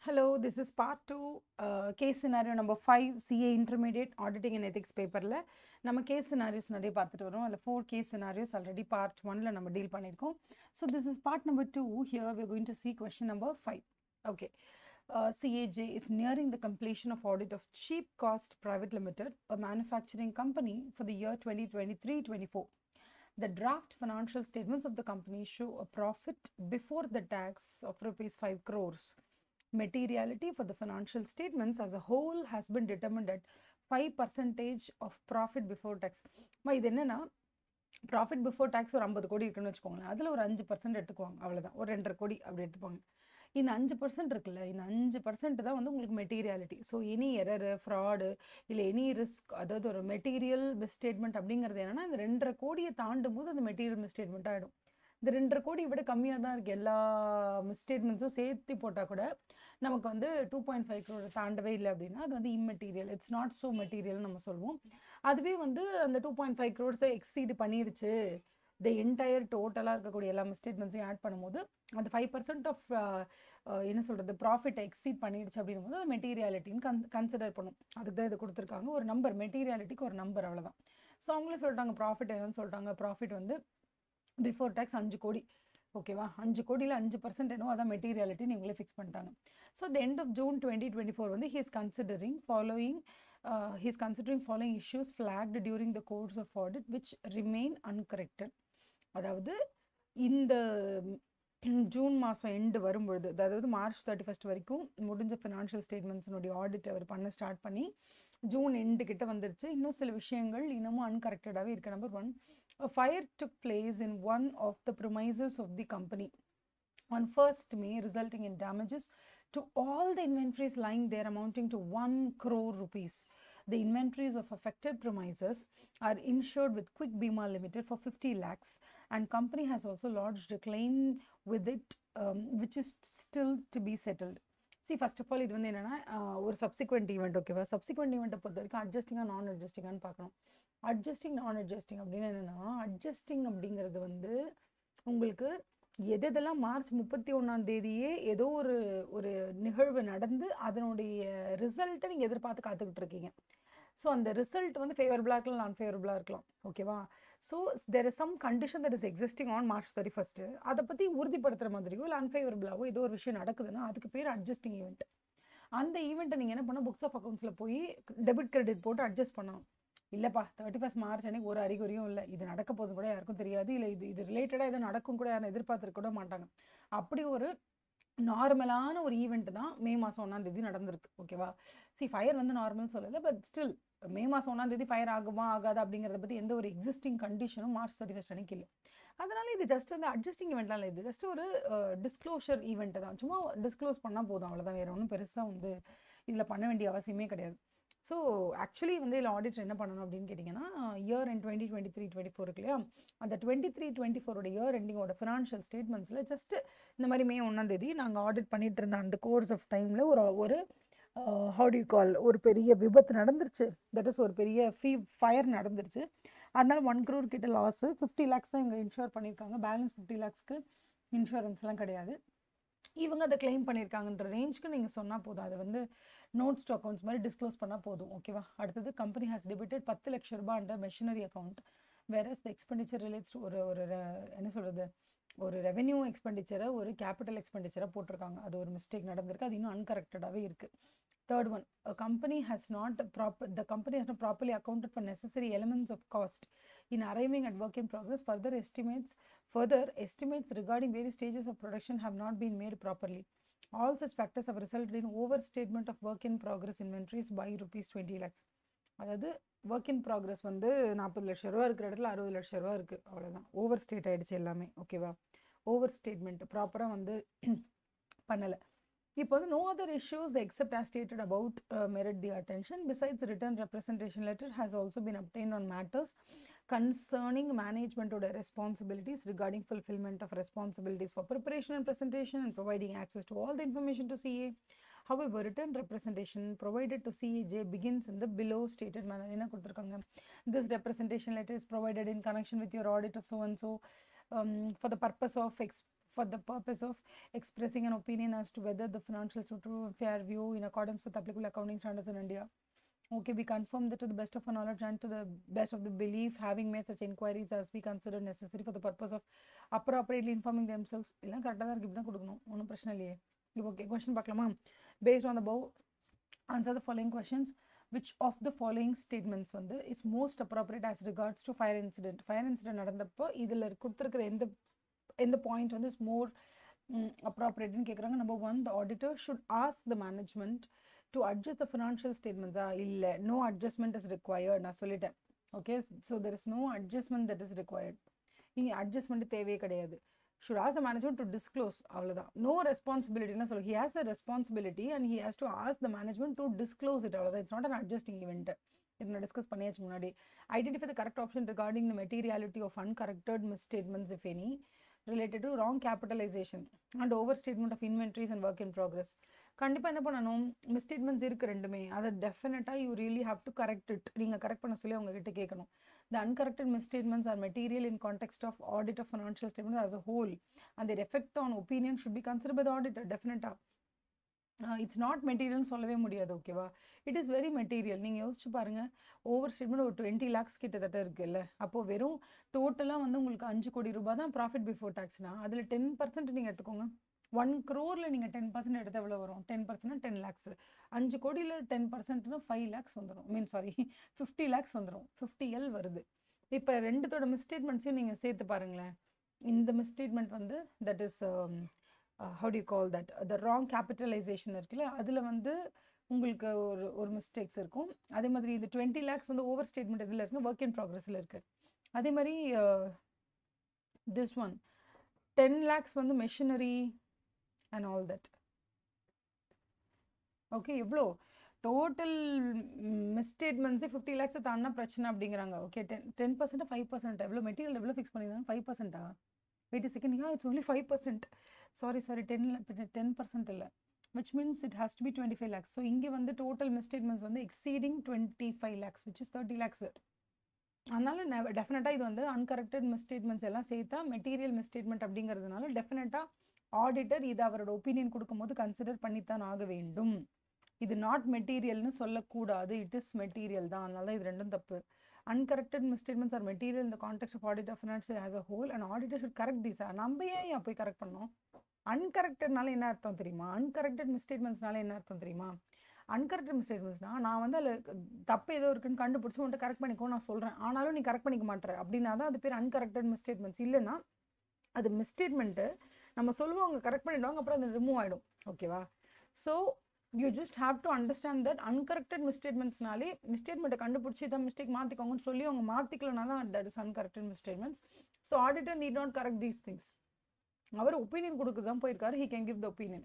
Hello, this is part 2, case scenario number 5, CA Intermediate Auditing and Ethics paperல நம்ம case scenarios நிறைய பார்த்துட்டு வரோம். அதில் 4 case scenarios already part 1ல நம்ம deal பண்ணியிருக்கோம். So this is part number 2. Here we are going to see question number 5. Okay. CAJ is nearing the completion of audit of Cheap Cost Private Limited, a manufacturing company for the year 2023-24. The draft financial statements of the company show a profit before the tax of rupees 5 crores. Materiality for the financial statements as a whole has been determined at 5% of profit before tax. இது என்னன்னா profit before tax ஒரு 50 கோடி இருக்குன்னு வச்சுக்கோங்களேன். அதில் ஒரு 5% எடுத்துக்குவாங்க, அவ்வளோதான். ஒரு 2.5 கோடி அப்படி எடுத்துப்பாங்க. இந்த 5% இருக்குல்ல, இந்த 5% தான் வந்து உங்களுக்கு materiality. So any error, fraud, இல்லை எனி ரிஸ்க், அதாவது ஒரு மெட்டீரியல் மிஸ்டேட்மெண்ட் அப்படிங்கிறது என்னன்னா இந்த 2.5 கோடியை தாண்டும் போது அந்த மெட்டீரியல் மிஸ்டேட்மெண்ட் ஆகிடும். இந்த 2.5 கோடி விட கம்மியாக தான் இருக்குது. எல்லா மிஸ்டேட்மெண்ட்ஸும் சேர்த்து போட்டால் கூட நமக்கு வந்து 2.5 crore தாண்டவே இல்லை அப்படின்னா அது வந்து immaterial, it's not so material நம்ம சொல்லுவோம். அதுவே வந்து அந்த 2.5 crores எக்ஸீடு பண்ணிருச்சு, த என்டையர் டோட்டலாக இருக்கக்கூடிய எல்லா மிஸ்டேட்மெண்ட்ஸையும் ஆட் பண்ணும்போது அந்த 5% ஆஃப் என்ன சொல்கிறது ப்ராஃபிட்டை எக்ஸீட் பண்ணிடுச்சு அப்படின்னும் போது அது மெட்டீரியாலிட்டின்னு கன்சிடர் பண்ணும். அதுக்கு தான் இது கொடுத்துருக்காங்க, ஒரு நம்பர், மெட்டீரியாலிட்டிக்கு ஒரு நம்பர், அவ்வளோதான். ஸோ அவங்களே சொல்லிட்டாங்க ப்ராஃபிட் என்னன்னு சொல்லிட்டாங்க. ப்ராஃபிட் வந்து பிஃபோர் டேக்ஸ் 5 கோடி, ஓகேவா? 5 கோடியில் 5% என்னவோ அதான் மெட்டீரியாலிட்டி நீங்களே ஃபிக்ஸ் பண்ணிட்டாங்க. So the end of June 2024 வந்து he is considering following issues flagged during the course of audit which remain uncorrected. அதாவது இந்த ஜூன் மாதம் எண்டு வரும்பொழுது, அதாவது மார்ச் 31 வரைக்கும் முடிஞ்ச ஃபினான்ஷியல் ஸ்டேட்மெண்ட்ஸினுடைய ஆடிட் அவர் பண்ண ஸ்டார்ட் பண்ணி ஜூன் எண்டு கிட்ட வந்துருச்சு. இன்னும் சில விஷயங்கள் இன்னமும் அன்கரெக்டடாகவே இருக்குது. Number 1, a fire took place in one of the premises of the company on 1st May, resulting in damages to all the inventories lying there amounting to 1 crore rupees. The inventories of affected premises are insured with Quick Bima Limited for 50 lakhs and company has also lodged a claim with it, which is still to be settled. See, first of all, இது வந்து என்னன்னா ஒரு subsequent event, ஓகேவா? Subsequent ஈவெண்ட்டை பொறுத்த வரைக்கும் அட்ஜஸ்டிங்காக நான் அட்ஜஸ்டிங்கான்னு பார்க்கணும். அட்ஜஸ்டிங் நான் அட்ஜஸ்டிங் அப்படின்னு என்னென்னா, அட்ஜஸ்டிங் அப்படிங்கிறது வந்து உங்களுக்கு எதெல்லாம் மார்ச் 31 ஏதோ ஒரு நிகழ்வு நடந்து அதனுடைய ரிசல்ட்டை நீங்கள் எதிர்பார்த்து காத்துக்கிட்டு இருக்கீங்க. ஸோ அந்த ரிசல்ட் வந்து ஃபேவரபுளாக இருக்கலாம், நான் ஃபேவரபுளாக இருக்கலாம், ஓகேவா? So there is some condition that is existing on March 31. அதை பற்றி உறுதிப்படுத்துகிற மாதிரியோ இல்லை அன்ஃபேவரபுளாகவோ ஏதோ ஒரு விஷயம் நடக்குதுன்னா அதுக்கு பேர் அட்ஜஸ்டிங் ஈவெண்ட். அந்த ஈவெண்ட்டை நீங்கள் என்ன பண்ணால் புக்ஸ் ஆஃப் அக்கௌண்ட்ஸில் போய் டெபிட் கிரெடிட் போட்டு அட்ஜஸ்ட் பண்ணணும். இல்லைப்பா 31 மார்ச் அன்னைக்கு ஒரு அறிகுறியும் இல்லை, இது நடக்க போது கூட யாருக்கும் தெரியாது, இல்லை இது ரிலேட்டடாக எதுவும் நடக்கும் கூட யாரும் எதிர்பார்த்துருக்க கூட மாட்டாங்க. அப்படி ஒரு நார்மலான ஒரு ஈவெண்ட் தான் மே மாதம் 1 நடந்திருக்கு, ஓகேவா? ஃபயர் வந்து நார்மல் சொல்லலை, பட் ஸ்டில் மே மாதம் 1 ஃபயர் ஆகுமா ஆகாதா அப்படிங்கிறத பற்றி எந்த ஒரு எக்ஸிஸ்டிங் கண்டிஷனும் மார்ச் 31 அன்னைக்கு இல்லை. அதனால இது ஜஸ்ட் வந்து அட்ஜஸ்டிங் ஈவெண்ட்லாம் இல்லை, இது ஜஸ்ட் ஒரு டிஸ்க்ளோஷர் ஈவெண்ட்டு தான். சும்மா டிஸ்க்ளோஸ் பண்ணால் போதும், அவ்வளோதான். வேறு ஒன்றும் பெருசாக வந்து இதில் பண்ண வேண்டிய அவசியமே கிடையாது. ஸோ ஆக்சுவலி வந்து இதில் ஆடிட்டர் என்ன பண்ணணும் அப்படின்னு கேட்டிங்கன்னா, இயர் எண்ட் 2023-24 இருக்கு இல்லையா, அந்த 23-24 இயர் எண்டிங்கோட ஃபினான்ஷியல் ஸ்டேட்மெண்ட்ஸில் ஜஸ்ட்டு இந்த மாதிரி மே 1 நாங்கள் ஆடிட் பண்ணிட்டு இருந்த அந்த கோர்ஸ் ஆஃப் டைமில் ஒரு ஹவு டு யூ கால், ஒரு பெரிய விபத்து நடந்துருச்சு, தட் இஸ் ஒரு பெரிய ஃபயர் நடந்துருச்சு. அதனால 1 crore கிட்ட லாஸு, 50 lakhs தான் இங்கே இன்ஷூர் பண்ணியிருக்காங்க, பேலன்ஸ் 50 lakhsக்கு இன்சூரன்ஸ்லாம் கிடையாது. இவங்க அதை கிளைம் பண்ணியிருக்காங்கன்ற ரேஞ்சுக்கு நீங்கள் சொன்னால் போதும், அதை வந்து நோட்ஸ் டு அக்கௌண்ட்ஸ் மாதிரி டிஸ்க்ளோஸ் பண்ணால் போதும், ஓகேவா? அடுத்தது கம்பெனி ஹாஸ் டெபிட்டட் 10 லட்ச ரூபாய் under machinery account, whereas the expenditure relates to ஒரு என்ன சொல்கிறது, ஒரு ரெவென்யூ எக்ஸ்பெண்டிச்சரை ஒரு கேபிட்டல் எக்ஸ்பெண்டிச்சராக போட்டிருக்காங்க. அது ஒரு மிஸ்டேக் நடந்திருக்கு, அது இன்னும் அன்கரெக்டடாகவே இருக்குது. Third one, the company has not properly accounted for necessary elements of cost in arriving at work in progress. Further estimates regarding various stages of production have not been made properly. All such factors have resulted in overstatement of work in progress inventories by rupees 20 lakhs. அதாவது work in progress வந்து 40 லட்ச ரூபா இருக்கிற இடத்துல 60 லட்ச ரூபா இருக்குது, அவ்வளோதான். ஓவர் ஸ்டேட் ஆகிடுச்சு எல்லாமே, ஓகேவா? ஓவர் ஸ்டேட்மெண்ட் ப்ராப்பராக வந்து பண்ணலை. இப்போ வந்து no other issues except as stated about merit the attention. Besides, written representation letter has also been obtained on matters concerning management of responsibilities regarding fulfillment of responsibilities for preparation and presentation and providing access to all the information to CA. However, written representation provided to CAJ begins in the below stated manner. என்ன கொடுத்துருக்காங்க, this representation letter is provided in connection with your audit of so and so for the purpose of for the purpose of expressing an opinion as to whether the financials are true and fair view in accordance with applicable accounting standards in India. Okay, we confirm that to the best of our knowledge and to the best of the belief, having made such inquiries as we consider necessary for the purpose of appropriately informing themselves. எல்லாம் கரெக்டாக தான் இருக்குது, இப்படி தான் கொடுக்கணும், ஒன்றும் பிரச்சனை இல்லையே. இப்போ ஓகே, கொஸ்டின் பார்க்கலாமா? Based on the above, answer the following questions. Which of the following statements வந்து is most appropriate as regards to fire incident? Fire incident நடந்தப்போ இதில் கொடுத்துருக்கிற எந்த பாயிண்ட் வந்து is more appropriate-னு கேட்குறாங்க. Number 1, the auditor should ask the management to adjust the financial statements. இல்லை, no adjustment is required, நான் சொல்லிட்டேன். Okay, so there is no adjustment that is required. இங்கே adjustment தேவையே கிடையாது. Should ask the management to disclose, அவ்வளோதான். No responsibility, he has a responsibility and he has to ask the management to disclose it, அவ்வளோதான். It's not an adjusting event. இதை நான் discuss பண்ணியாச்சு முன்னாடி. Identify the correct option regarding the materiality of uncorrected misstatements, if any, related to wrong capitalization and overstatement of inventories and work in progress. கண்டிப்பாக என்ன பண்ணணும், misstatements இருக்குது ரெண்டுமே, அதை டெஃபினட்டாக you really have to correct it. நீங்கள் correct பண்ண சொல்லி அவங்ககிட்ட கேட்கணும். The uncorrected misstatements are material in context of audit of financial statements as a whole and their effect on opinion should be considered by the auditor. டெஃபினட்டாக it's not மெட்டீரியல்னு சொல்லவே முடியாது. ஓகேவா, it is very material. நீங்கள் யோசிச்சு பாருங்கள், over statement ஒரு 20 lakhs கிட்டத்தட்ட இருக்குல்ல. அப்போது வெறும் டோட்டலாக வந்து உங்களுக்கு 5 கோடி ரூபாய் தான் ப்ராஃபிட் பிஃபோர் டேக்ஸ்னா அதில் 10% நீங்கள் எடுத்துக்கோங்க. 1 crore நீங்கள் 10% எடுத்து எவ்வளோ வரும்? 10% 10 lakhs. 5 கோடியில் 10%னா 5 lakhs வந்துடும். சாரி 50 lakhs வந்துடும். 50L வருது. இப்போ ரெண்டுத்தோட மிஸ்டேட்மெண்ட்ஸையும் நீங்கள் சேர்த்து பாருங்களேன். இந்த மிஸ்டேட்மெண்ட் வந்து that is how do you call that, the wrong capitalization இருக்குல்ல, அதில் வந்து உங்களுக்கு ஒரு மிஸ்டேக்ஸ் இருக்கும். அதே மாதிரி இந்த 20 lakhs வந்து ஓவர் ஸ்டேட்மெண்ட் இதில் இருக்குது, ஒர்க் இன் ப்ராக்ரஸில் இருக்குது. அதே மாதிரி this one 10 lakhs வந்து machinery and all that. Okay, எவ்வளோ டோட்டல் மிஸ்டேட்மெண்ட்ஸே 50 lakhs தாண்டினா பிரச்சனை அப்படிங்கிறாங்க. ஓகே, 10% 5% எவ்வளோ மெட்டீரியல் எவ்வளோ ஃபிக்ஸ் பண்ணியிருந்தாங்க? 5%-ஆ? Wait second, it's only 5%. Sorry 10% இல்லை, which means it has to be 25 lakhs. So இங்கே வந்து டோட்டல் மிஸ்டேட்மெண்ட்ஸ் வந்து exceeding 25 lakhs, which is 30 lakhs. அதனால டெஃபினட்டாக இது வந்து அன்கரெக்டட் மிஸ்டேட்மெண்ட்ஸ் எல்லாம் சேர்த்தா மெட்டீரியல் மிஸ்டேட்மெண்ட் அப்படிங்கிறதுனால டெஃபினட்டாக ஆடிட்டர் இது அவரோட ஒப்பீனியன் கொடுக்கும்போது கன்சிடர் பண்ணித்தான் ஆக வேண்டும். இது நாட் மெட்டீரியல்னு சொல்லக்கூடாது, இட் இஸ் மெட்டீரியல் தான். அதனால இது ரெண்டும் தப்பு. Uncorrected misstatements are material in the context of audit of financial as a whole and auditor should correct these. நம்ம ஏன் போய் கரெக்ட் பண்ணோம்? அன்கரெக்டட்னால என்ன அர்த்தம் தெரியுமா? அன்கரெக்டட் மிஸ்டேட்மெண்ட்ஸ்னால என்ன அர்த்தம் தெரியுமா? அன்கரெக்டட் மிஸ்டேட்மெண்ட்ஸ்னா நான் வந்து அதில் தப்பு ஏதோ இருக்குன்னு கண்டுபிடிச்சி உன்ட்ட கரெக்ட் பண்ணிக்கோ நான் சொல்கிறேன், ஆனாலும் நீ கரெக்ட் பண்ணிக்க மாட்டேற அப்படின்னா தான் அது பேர் அன்கரெக்டட் மிஸ்டேட்மெண்ட்ஸ். இல்லைன்னா அது மிஸ்டேட்மெண்ட்டு நம்ம சொல்லுவோம், அவங்க கரெக்ட் பண்ணிவிடுவாங்க, அப்புறம் அது ரிமூவ் ஆகிடும். ஓகேவா? So you just have to understand that uncorrected misstatementsனாலே மிஸ்டேட்மெண்ட்டை கண்டுபிடிச்சி தான் மிஸ்டேக் மாற்றிக்கோங்கன்னு சொல்லி அவங்க மாற்றிக்கலனால that is uncorrected misstatements. So auditor need not correct these things. அவர் ஒப்பீனியன் கொடுக்க தான் போயிருக்காரு, he can give the opinion.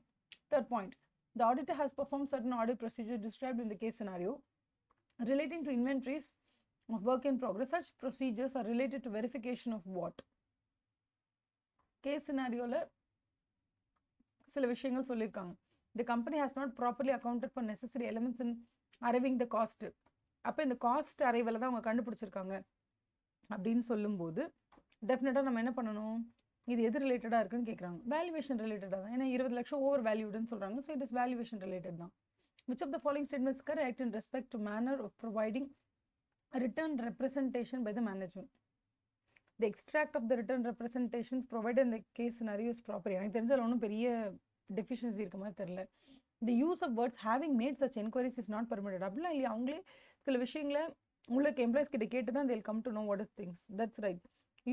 Third point, the auditor has performed certain audit procedures described in the case scenario relating to inventories of work in progress. Such procedures are related to verification of what? Case scenarioல சில விஷயங்கள் சொல்லியிருக்காங்க. The company has not properly accounted for necessary elements in arriving the cost. அப்போ இந்த cost அரைவலை தான் அவங்க கண்டுபிடிச்சிருக்காங்க அப்படின்னு சொல்லும்போது டெஃபினட்டாக நம்ம என்ன பண்ணணும்? இது எது ரிலேட்டடாக இருக்குன்னு கேட்குறாங்க. வேல்யூவேஷன் ரிலேட்டடாக தான். ஏன்னா 20 லட்சம் ஓவர் வேல்யூடுன்னு சொல்கிறாங்க. So it is valuation related தான். Which of the following statements correct in respect to manner of providing a return representation by the management? The extract of the return representations provided in the case scenario is proper. எனக்கு தெரிஞ்சால் ஒன்றும் பெரிய deficiency இருக்க மாதிரி தெரியல. The use of words having made such enquiries is not permitted. அப்படிலாம் இல்லையா? அவங்களே சில விஷயங்களை உங்களுக்கு எம்ப்ளாயிஸ் கிட்ட கேட்டு தான் they'll come to know what is things. That's right.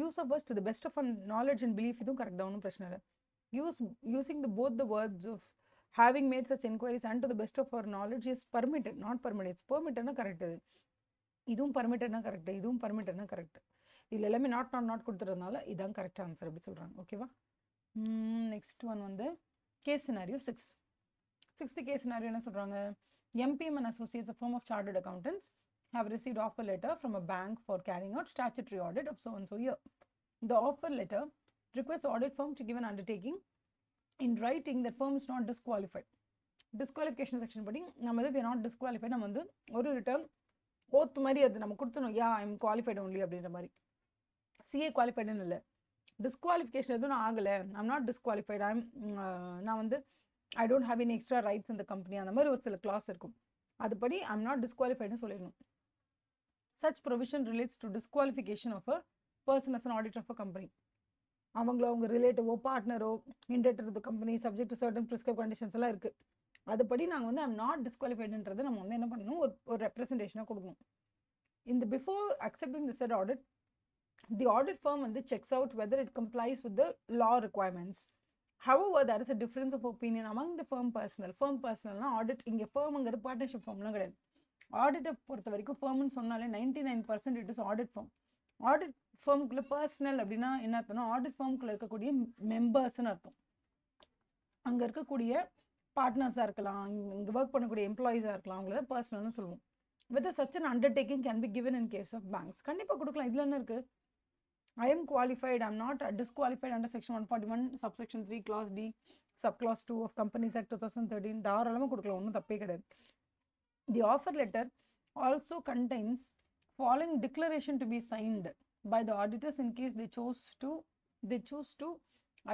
Use of words to the best of our knowledge and belief இதுவும் கரெக்ட் தான், ஒன்றும் பிரச்சனை இல்லை. Using both the words of having made such enquiries and to the best of our knowledge is permitted, not permitted. It's permitted-னா correct. இதுவும் பர்மிட்டட்னா correct, இதுவும் பர்மிட்டட்னா கரெக்ட். இதில் எல்லாமே நாட் கொடுத்துறதுனால இதான் கரெக்ட் ஆன்சர் அப்படி சொல்கிறாங்க. ஓகேவா? நெக்ஸ்ட் ஒன் வந்து case scenario 6. 6th case scenario என்ன சொல்கிறாங்க? MPM and Associates, a firm of chartered accountants, have received offer letter from a bank for carrying out statutory audit of so and so year. The offer letter requests the audit firm to give an undertaking in writing that firm is not disqualified. Disqualification section படி நம்ம we are not disqualified, நம்ம வந்து ஒரு return ஓத்து மாதிரி அது நம்ம கொடுத்தணும், யா I am qualified only அப்படின்ற மாதிரி. CA குவாலிஃபைடுன்னு இல்லை, டிஸ்குவாலிஃபிகேஷன் எதுவும் நான் ஆகலை, ஐம் நாட் டிஸ்குவாலிஃபைட், நான் வந்து I don't have any extra rights இந்த கம்பெனி, அந்த மாதிரி ஒரு சில கிளாஸ் இருக்கும். அதுபடி ஐம் நாட் டிஸ்குவாலிஃபைடுன்னு சொல்லிடணும். Such provision relates to disqualification of a person as an auditor of a company. அவங்களோ அவங்க ரிலேட்டிவோ பார்ட்னரோ indebted to the company subject to certain prescribe conditions எல்லாம் இருக்குது. அதுபடி நாங்கள் வந்து ஐம் நாட் டிஸ்குவாலிஃபைடுன்றதை நம்ம வந்து என்ன பண்ணணும், ஒரு ரெப்ரஸன்டேஷனாக கொடுக்கணும். இந்த பிஃபோர் அக்செப்டிங் தி செட் ஆடிட், தி ஆடிட் firm வந்து checks out whether it complies with the law requirements. However, there is a difference of opinion among the firm personnel. Firm personnelனா ஆடிட், இங்கே ஃபர்ம்ங்கிறது பார்ட்னர்ஷிப் ஃபார்ம்லாம் கிடையாது. ஆடிட்டை பொறுத்த வரைக்கும் ஃபர்ம்னு சொன்னாலே 99% it is audit firm. Audit ஃபர்முக்குள்ள பர்சனல் அப்படின்னா என்ன அர்த்தம்னா, ஆடிட் ஃபர்முக்குள்ள இருக்கக்கூடிய மெம்பர்ஸ்ன்னு அர்த்தம். அங்கே இருக்கக்கூடிய பார்ட்னர்ஸாக இருக்கலாம், இங்கே ஒர்க் பண்ணக்கூடிய எம்ப்ளாயீஸாக இருக்கலாம், அவங்கள பர்சனல்னு சொல்லுவோம். whether such an undertaking can be given in case of banks. கண்டிப்பாக கொடுக்கலாம். இதில் என்ன இருக்குது, I am qualified, I am not disqualified under section 141 subsection 3 clause D subclause 2 of Companies Act 2013. தாராளமாக கொடுக்கலாம், ஒன்றும் தப்பே கிடையாது. The offer letter also contains following declaration to be signed by the auditors in case they choose to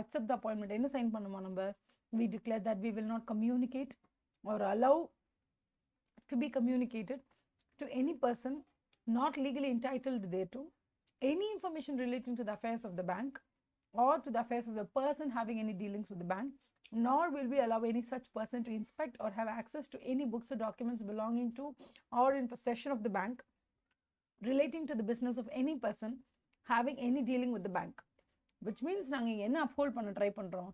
accept the appointment. என்ன sign பண்ணுமா நம்ம, we declare that we will not communicate or allow to be communicated to any person not legally entitled thereto any information relating to the affairs of the bank or to the affairs of the person having any dealings with the bank, nor will we allow any such person to inspect or have access to any books or documents belonging to or in possession of the bank relating to the business of any person having any dealing with the bank. Which means நாங்கள் என்ன uphold பண்ண try பண்ணுறோம்,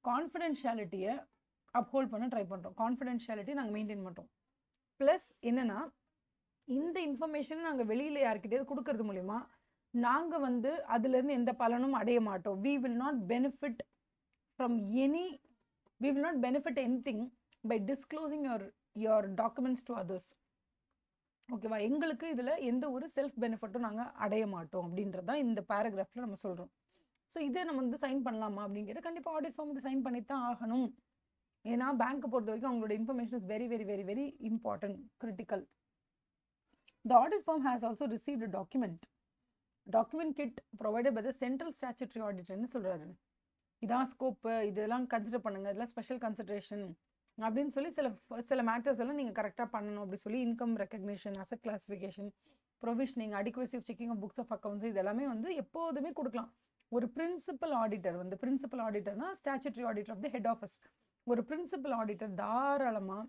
கான்ஃபிடென்ஷியாலிட்டியை uphold பண்ண try பண்ணுறோம். Confidentiality நாங்கள் maintain பண்ணுறோம். Plus என்னென்னா, இந்த இன்ஃபர்மேஷனை நாங்கள் வெளியில் யார்கிட்டயாவது கொடுக்கறது மூலிமா நாங்கள் வந்து அதுலேருந்து எந்த பலனும் அடைய மாட்டோம். we will not benefit anything by disclosing your documents to others. ஓகேவா, எங்களுக்கு இதில் எந்த ஒரு செல்ஃப் பெனிஃபிட்டும் நாங்கள் அடைய மாட்டோம் அப்படின்றது தான் இந்த பேராகிராஃபில் நம்ம சொல்கிறோம். ஸோ இதை நம்ம வந்து சைன் பண்ணலாமா அப்படிங்கிறது கண்டிப்பாக ஆடிட் ஃபார்முக்கு சைன் பண்ணி தான் ஆகணும். ஏன்னா பேங்க்கை பொறுத்த வரைக்கும் அவங்களோட information is very very very very important, critical. The audit firm has also received a document kit provided by the central statutory auditor ன்னு சொல்றாரு. இதான் ஸ்கோப்பு, இதெல்லாம் கன்சிடர் பண்ணுங்க, இதெல்லாம் ஸ்பெஷல் கன்சிடரேஷன் அப்படின்னு சொல்லி சில மேட்டர்ஸ் எல்லாம் நீங்கள் கரெக்டாக பண்ணணும் அப்படி சொல்லி income recognition, asset classification, provisioning, adequacy of checking of books of accounts, இதெல்லாமே வந்து எப்போதுமே கொடுக்கலாம். ஒரு பிரின்சிபல் ஆடிட்டர் வந்து, பிரின்சிபல் ஆடிட்டர்னா statutory auditor of the head office. ஒரு பிரின்சிபல் ஆடிட்டர் தாராளமாக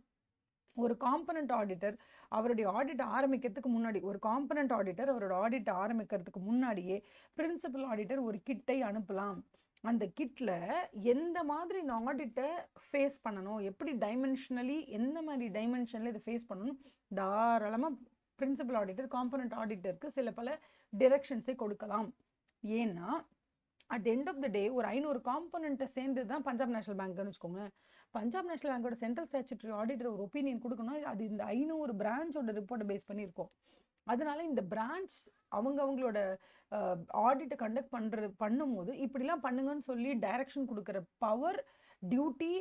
ஒரு காம்பனண்ட் ஆடிட்டர் அவருடைய ஆடிட் ஆரம்பிக்கிறதுக்கு முன்னாடி, ஒரு காம்பனண்ட் ஆடிட்டர் அவரோட ஆடிட் ஆரம்பிக்கிறதுக்கு முன்னாடியே பிரின்சிபல் ஆடிட்டர் ஒரு கிட்டை அனுப்பலாம். அந்த கிட்டில் எந்த மாதிரி இந்த ஆடிட்டை ஃபேஸ் பண்ணணும், எப்படி டைமென்ஷனலி, எந்த மாதிரி டைமென்ஷனில் இதை ஃபேஸ் பண்ணணும், தாராளமாக பிரின்சிபல் ஆடிட்டர் காம்பனண்ட் ஆடிட்டருக்கு சில பல டிரெக்ஷன்ஸை கொடுக்கலாம். ஏன்னா at end of the day ஒரு 500 காம்பனண்ட்டை சேர்ந்து தான் பஞ்சாப் நேஷனல் பேங்க்னு வச்சுக்கோங்க. பஞ்சாப் நேஷனல் பேங்கோட சென்ட்ரல் ஸ்டாச்சுட்டரி ஆடிட்டர் ஒரு ஒப்பீனியன் கொடுக்கணும், அது இந்த 500 பிரான்ச்சோட ரிப்போர்ட்டை பேஸ் பண்ணியிருக்கோம். அதனால இந்த பிரான்ச் அவங்களோட ஆடிட்டை கண்டக்ட் பண்ணும்போது இப்படிலாம் பண்ணுங்கன்னு சொல்லி டைரக்ஷன் கொடுக்குற பவர், டியூட்டி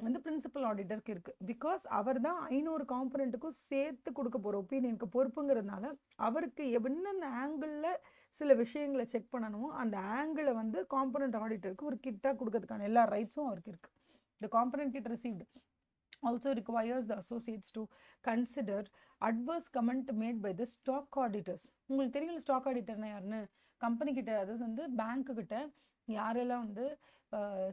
வந்து பிரின்சிபல் ஆடிட்டருக்கு இருக்குது. பிகாஸ் அவர் தான் 500 காம்பனண்ட்டுக்கும் சேர்த்து கொடுக்க போகிற ஒப்பீனியனுக்கு பொறுப்புங்கிறதுனால அவருக்கு என்னென்ன ஆங்கிளில் சில விஷயங்களை செக் பண்ணணுமோ அந்த ஆங்கிளை வந்து காம்பனண்ட் ஆடிட்டருக்கு ஒரு கிட்டாக கொடுக்கறதுக்கான எல்லா ரைட்ஸும் அவருக்கு இருக்குது. The component kit received also requires the associates to consider adverse comment made by the stock auditors. உங்களுக்கு தெரியல ஸ்டாக் ஆடிட்டர்னா யாருன்னு, கம்பெனி கிட்ட, அதாவது வந்து பேங்க்கு கிட்ட யாரெல்லாம் வந்து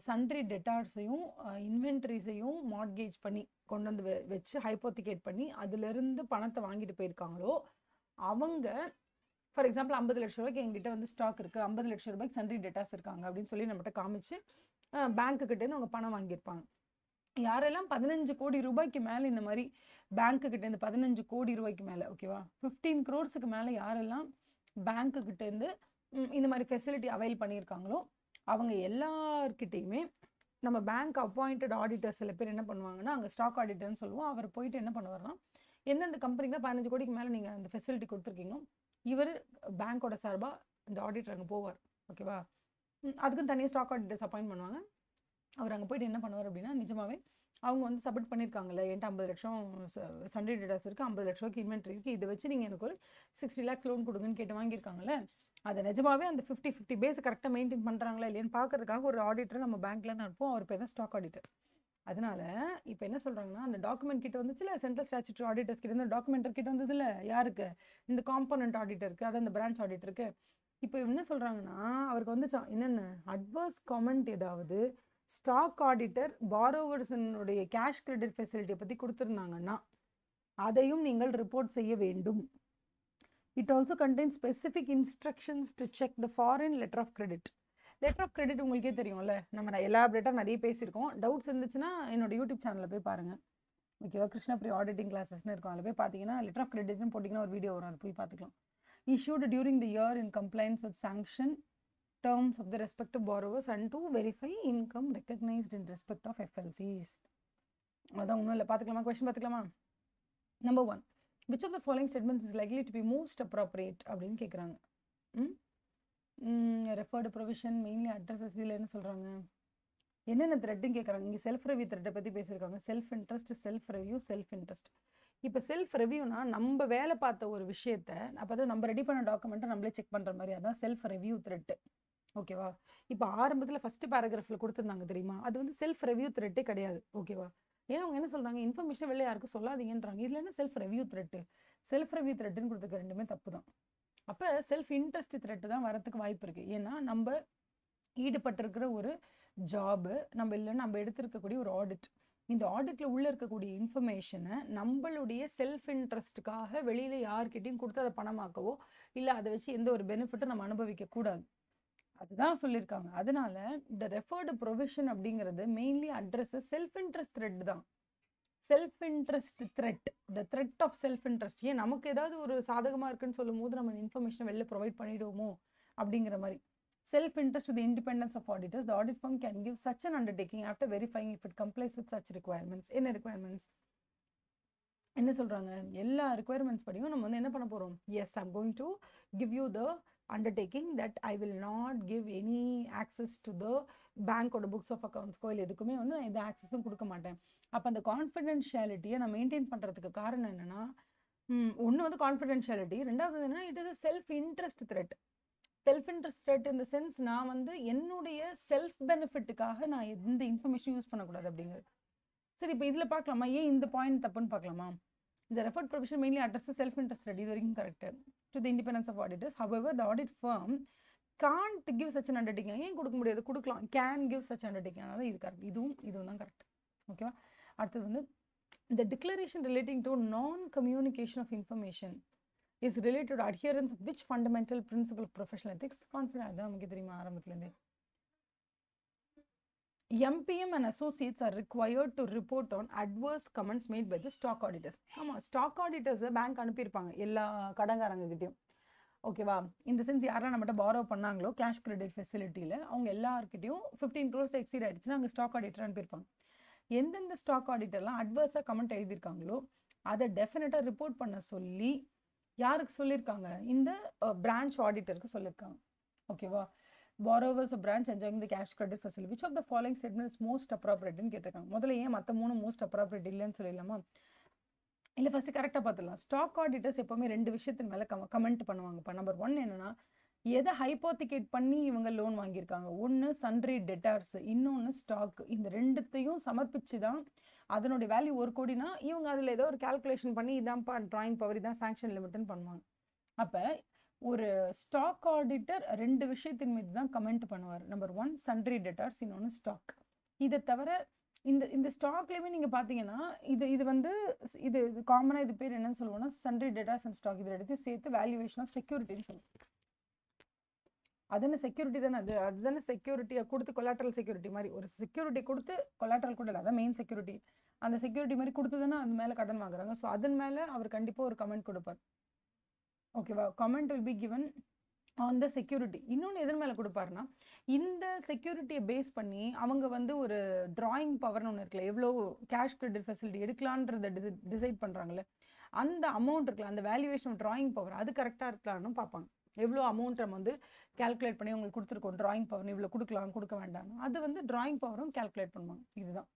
சன்ட்ரி டெட்டார்ஸையும் இன்வென்ட்ரிஸையும் மார்ட்கேஜ் பண்ணி கொண்டு வந்து வச்சு ஹைப்போத்திகேட் பண்ணி அதுலேருந்து பணத்தை வாங்கிட்டு போயிருக்காங்களோ அவங்க, ஃபார் எக்ஸாம்பிள் 50 லட்ச ரூபாய்க்கு எங்கிட்ட வந்து ஸ்டாக் இருக்குது, 50 லட்ச ரூபாய்க்கு சன்ட்ரி டெட்டார்ஸ் இருக்காங்க அப்படின்னு சொல்லி நம்மகிட்ட காமிச்சு பேங்க்குக்கிட்டேருந்து அவங்க பணம் வாங்கியிருப்பாங்க. யாரெல்லாம் 15 கோடி ரூபாய்க்கு மேலே இந்த மாதிரி பேங்க்குக்கிட்டேருந்து 15 கோடி ரூபாய்க்கு மேலே, ஓகேவா, 15 crores மேலே யாரெல்லாம் பேங்க்குக்கிட்டேருந்து இந்த மாதிரி ஃபெசிலிட்டி அவைல் பண்ணியிருக்காங்களோ அவங்க எல்லார்கிட்டையுமே நம்ம பேங்க் அப்பாயிண்டட் ஆடிட்டர் சில பேர் என்ன பண்ணுவாங்கன்னா, அங்கே ஸ்டாக் ஆடிட்டர்னு சொல்லுவோம், அவர் போயிட்டு என்ன பண்ணுவார்னா, எந்தெந்த கம்பெனிக்கு 15 கோடிக்கு மேலே நீங்கள் அந்த ஃபெசிலிட்டி கொடுத்துருக்கீங்களோ இவர் பேங்க்கோட சார்பாக இந்த ஆடிட்டர் அங்கே போவார். ஓகேவா, அதுக்குன்னு தனியாக ஸ்டாக் ஆடிட்டர்ஸ் அப்பாயிண்ட் பண்ணுவாங்க. அவர் அங்கே போயிட்டு என்ன பண்ணுவார் அப்படின்னா, நிஜமாவே அவங்க வந்து சப்மிட் பண்ணியிருக்காங்கல்ல, என்கிட்ட 50 லட்சம் சன்ட்ரி டேட்டாஸ் இருக்குது, 50 லட்ச ரூபாய்க்கு இன்வென்ட்ரி இருக்குது, இதை வச்சு நீங்கள் எனக்கு ஒரு 60 lakhs லோன் கொடுங்கன்னு கேட்டு வாங்கியிருக்காங்கல்ல, அதை நிஜமாவே அந்த 50-50 பேஸ் கரெக்டாக மெயின்டைன் பண்ணுறாங்களா இல்லையான்னு பார்க்கறதுக்காக ஒரு ஆடிட்டர் நம்ம பேங்க்லேருந்து அனுப்புவோம். அவர் பேர் தான் ஸ்டாக் ஆடிட்டர். அதனால இப்போ என்ன சொல்கிறாங்கன்னா, அந்த டாக்குமெண்ட் கிட்ட வந்துச்சுல, சென்ட்ரல் ஸ்டாச்சுட்டரி ஆடிட்டர்ஸ் கிட்ட இருந்து டாக்குமெண்டர் கிட்ட வந்ததுல யாருக்கு, இந்த காம்பனண்ட் ஆடிட்டருக்கு, அதாவது இந்த பிரான்ச் ஆடிட்டருக்கு. இப்போ என்ன சொல்கிறாங்கன்னா, அவருக்கு வந்துச்சான் என்னென்ன அட்வர்ஸ் காமெண்ட், ஏதாவது ஸ்டாக் ஆடிட்டர் பாரோவர்ஸனுடைய கேஷ் கிரெடிட் ஃபெசிலிட்டியை பற்றி கொடுத்துருந்தாங்கன்னா அதையும் நீங்கள் ரிப்போர்ட் செய்ய வேண்டும். It also contains specific instructions to check the foreign letter of credit. Letter of credit உங்களுக்கே தெரியும்ல, நம்ம எலாபரேட்டாக நிறைய பேசியிருக்கோம். டவுட்ஸ் இருந்துச்சுன்னா என்னோட யூடியூப் சேனலில் போய் பாருங்கள். ஓகேவா, கிருஷ்ணபிரி ஆடிட்டிங் கிளாஸஸ்னு இருக்கும். அதில் போய் பார்த்தீங்கன்னா லெட்டர் ஆஃப் கிரெடிட்னு போட்டிங்கன்னா ஒரு வீடியோ வரும், அது போய் பார்த்துக்கலாம். issued during the year in compliance with sanction terms of the respective borrowers and to verify income recognized in respect of FLCs. அதான் ஒன்றும் இல்லை, பார்த்துக்கலாமா? கொஸ்டின் பார்த்துக்கலாமா? Number 1, which of the following statements is likely to be most appropriate அப்படின்னு கேட்குறாங்க. Referred provision mainly addresses இதில் என்ன சொல்கிறாங்க, என்னென்ன த்ரெட்டுன்னு கேட்குறாங்க. இங்கே செல்ஃப் ரிவ்யூ த்ரெட்டை பற்றி பேசியிருக்காங்க. Self interest, self review, self interest. இப்போ செல்ஃப் ரிவ்யூனா நம்ம வேலை பார்த்த ஒரு விஷயத்த அப்போ தான் நம்ம ரெடி பண்ண டாக்குமெண்ட்டை நம்மளே செக் பண்ணுற மாதிரி, அதான் செல்ஃப் ரிவ்யூ த்ரெட்டு. ஓகேவா, இப்போ ஆரம்பத்தில் ஃபஸ்ட்டு பேராகிராஃபில் கொடுத்துருந்தாங்க தெரியுமா, அது வந்து செல்ஃப் ரிவ்யூ த்ரெட்டே கிடையாது. ஓகேவா, ஏன்னா அவங்க என்ன சொல்கிறாங்க, இன்ஃபர்மேஷன் வெளியே யாருக்கும் சொல்லாதீங்கன்றாங்க. இதில் என்ன self review threat, self review த்ரெட்டுன்னு கொடுத்துருக்க ரெண்டுமே தப்பு தான். அப்போ செல்ஃப் இன்ட்ரெஸ்ட் த்ரெட்டு தான் வரத்துக்கு வாய்ப்பு இருக்குது. ஏன்னா நம்ம ஈடுபட்டிருக்கிற ஒரு ஜாபு, நம்ம இல்லைன்னா நம்ம எடுத்திருக்கக்கூடிய ஒரு ஆடிட், இந்த ஆடிட்டில் உள்ளே இருக்கக்கூடிய இன்ஃபர்மேஷனை நம்மளுடைய செல்ஃப் இன்ட்ரெஸ்ட்டுக்காக வெளியில் யார்கிட்டையும் கொடுத்து அதை பணமாக்கவோ இல்லை அதை வச்சு எந்த ஒரு பெனிஃபிட்டும் நம்ம அனுபவிக்கக்கூடாது. அதுதான் சொல்லியிருக்காங்க. அதனால இந்த ரெஃபர்டு ப்ரொவிஷன் அப்படிங்கிறது mainly address self interest threat தான். Self interest threat, the threat of self interest. ஏன் நமக்கு ஏதாவது ஒரு சாதகமாக இருக்குன்னு சொல்லும் போது நம்ம இன்ஃபர்மேஷன் வெளில ப்ரொவைட் பண்ணிடுவோமோ அப்படிங்கிற மாதிரி. Self interest to the independence of auditors, the audit firm can give such an undertaking after verifying if it complies with such requirements. என்ன requirements? என்ன சொல்றாங்க, எல்லா requirements படியும் நம்ம வந்து என்ன பண்ண போறோம், yes, I'm going to give you the undertaking that I will not give any access to the bank or the books of accounts. கோயில் எதுக்குமே வந்து நான் எந்த ஆக்சஸும் கொடுக்க மாட்டேன். அப்போ அந்த கான்ஃபிடென்ஷியாலிட்டியை நான் மெயின்டைன் பண்ணுறதுக்கு காரணம் என்னன்னா, ஒன்று வந்து கான்ஃபிடென்ஷியாலிட்டி, ரெண்டாவது என்னன்னா it is a self interest thread. Self interest thread இந்த சென்ஸ், நான் வந்து என்னுடைய செல்ஃப் பெனிஃபிட்டுக்காக நான் எந்த இன்ஃபர்மேஷன் யூஸ் பண்ணக்கூடாது அப்படிங்கிறது. சரி, இப்போ இதில் பார்க்கலாமா, ஏன் இந்த பாயிண்ட் தப்புன்னு பார்க்கலாமா. இந்த referred provision mainly address self interest threat, இது வரைக்கும் correct. To the independence of auditors, however the audit firm can't give such an undertaking. ஏன் கொடுக்க முடியாது, கொடுக்கலாம், கேன் கிவ் சச் அண்டர்டேக்கிங். அதனால இது கரெக்ட், இதுவும் தான் கரெக்ட். ஓகேவா, அடுத்தது வந்து இந்த declaration relating to non communication of information is related to adherence of which fundamental principle of professional ethics? Confident, அதான் நமக்கு தெரியுமா ஆரம்பத்துலேருந்தே. MPM and associates are required to report on adverse comments made by the stock auditors. ஆமாம், stock ஆடிட்டர்ஸை bank அனுப்பியிருப்பாங்க எல்லா கடங்காரங்ககிட்டையும். ஓகேவா, இந்த sense யாரெல்லாம் நம்மகிட்ட பாரோ பண்ணாங்களோ கேஷ் கிரெடிட் ஃபெசிலிட்டியில் அவங்க எல்லாருக்கிட்டையும் 15 crores எக்ஸீட் ஆகிடுச்சுன்னா அங்கே ஸ்டாக் ஆடிட்டர் அனுப்பியிருப்பாங்க. எந்தெந்த ஸ்டாக் ஆடிட்டர்லாம் அட்வர்ஸாக கமெண்ட் எழுதியிருக்காங்களோ அதை டெஃபினட்டாக ரிப்போர்ட் பண்ண சொல்லி யாருக்கு சொல்லியிருக்காங்க, இந்த பிரான்ச் ஆடிட்டருக்கு சொல்லியிருக்காங்க. ஓகேவா, borrowers of branch enjoying the cash credit facility, which of the following statement is most appropriate ன்னு கேட்டிருக்காங்க. முதல்ல ஏன் மற்ற 3 மோஸ்ட் அப்ராப்ரியேட் இல்லைன்னு சொல்லிடலாமா, இல்லை ஃபஸ்ட்டு கரெக்டாக பார்த்துடலாம். ஸ்டாக் ஆடிட்டர்ஸ் எப்போவுமே 2 விஷயத்தின் மேலே கமெண்ட் பண்ணுவாங்கப்பா. நம்பர் 1 என்னன்னா, எதை ஹைப்போத்திகேட் பண்ணி இவங்க லோன் வாங்கியிருக்காங்க. ஒன்று சன்ட்ரி டெட்டார்ஸ், இன்னொன்று ஸ்டாக். இந்த ரெண்டுத்தையும் சமர்ப்பிச்சு தான் அதனுடைய வேல்யூ 1 கோடினா இவங்க அதில் ஏதோ ஒரு கால்குலேஷன் பண்ணி இதான்ப்பா ட்ராயிங் பவர், இதான் சாங்ஷன் லிமிட்னு பண்ணுவாங்க. அப்போ ஒரு ஸ்டாக் ஆடிட்டர் 2 விஷயத்தின் மீது தான் கமெண்ட் பண்ணுவார். நம்பர் 1 சன்ட்ரி டெட்டார்ஸ், இன்னொன்று ஸ்டாக். இதை தவிர இந்த ஸ்டாக்லேயுமே நீங்கள் பார்த்தீங்கன்னா இது வந்து இது காமனாக இது பேர் என்னன்னு சொல்லுவோம்னா சன்ட்ரி டெட்டார்ஸ் அண்ட் ஸ்டாக், இது எடுத்து சேர்த்து வேல்யூவேஷன் ஆஃப் செக்யூரிட்டின்னு சொல்லுவோம். அதுன்னு செக்யூரிட்டி தானே, அதுதானே செக்யூரிட்டியை கொடுத்து கொலாட்ரல் செக்யூரிட்டி மாதிரி ஒரு செக்யூரிட்டி கொடுத்து கொலாட்ரல் கூட இல்லை, அதான் மெயின் செக்யூரிட்டி. அந்த செக்யூரிட்டி மாதிரி கொடுத்து தானே அது மேலே கடன் வாங்குறாங்க. ஸோ அதன் மேலே அவர் கண்டிப்பாக ஒரு கமெண்ட் கொடுப்பார். ஓகேவா, comment will be given on the security. இன்னொன்று எதன் மேலே கொடுப்பாருன்னா, இந்த செக்யூரிட்டியை பேஸ் பண்ணி அவங்க வந்து ஒரு ட்ராயிங் பவர்னு ஒன்று இருக்குல்ல, எவ்வளோ கேஷ் கிரெடிட் ஃபெசிலிட்டி எடுக்கலான்றதை டிசைட் பண்ணுறாங்களே, அந்த அமௌண்ட் இருக்குல்ல, அந்த வேல்யூவேஷன் ட்ராயிங் பவர் அது கரெக்டாக இருக்கலான்னு பார்ப்பாங்க. எவ்வளோ அமௌண்ட் நம்ம வந்து கேல்குலேட் பண்ணி உங்களுக்கு கொடுத்துருக்கோம், ட்ராயிங் பவர் இவ்வளோ கொடுக்கலாம் கொடுக்க வேண்டாம், அது வந்து ட்ராயிங் பவரும் கேல்குலேட் பண்ணுவாங்க. இதுதான்.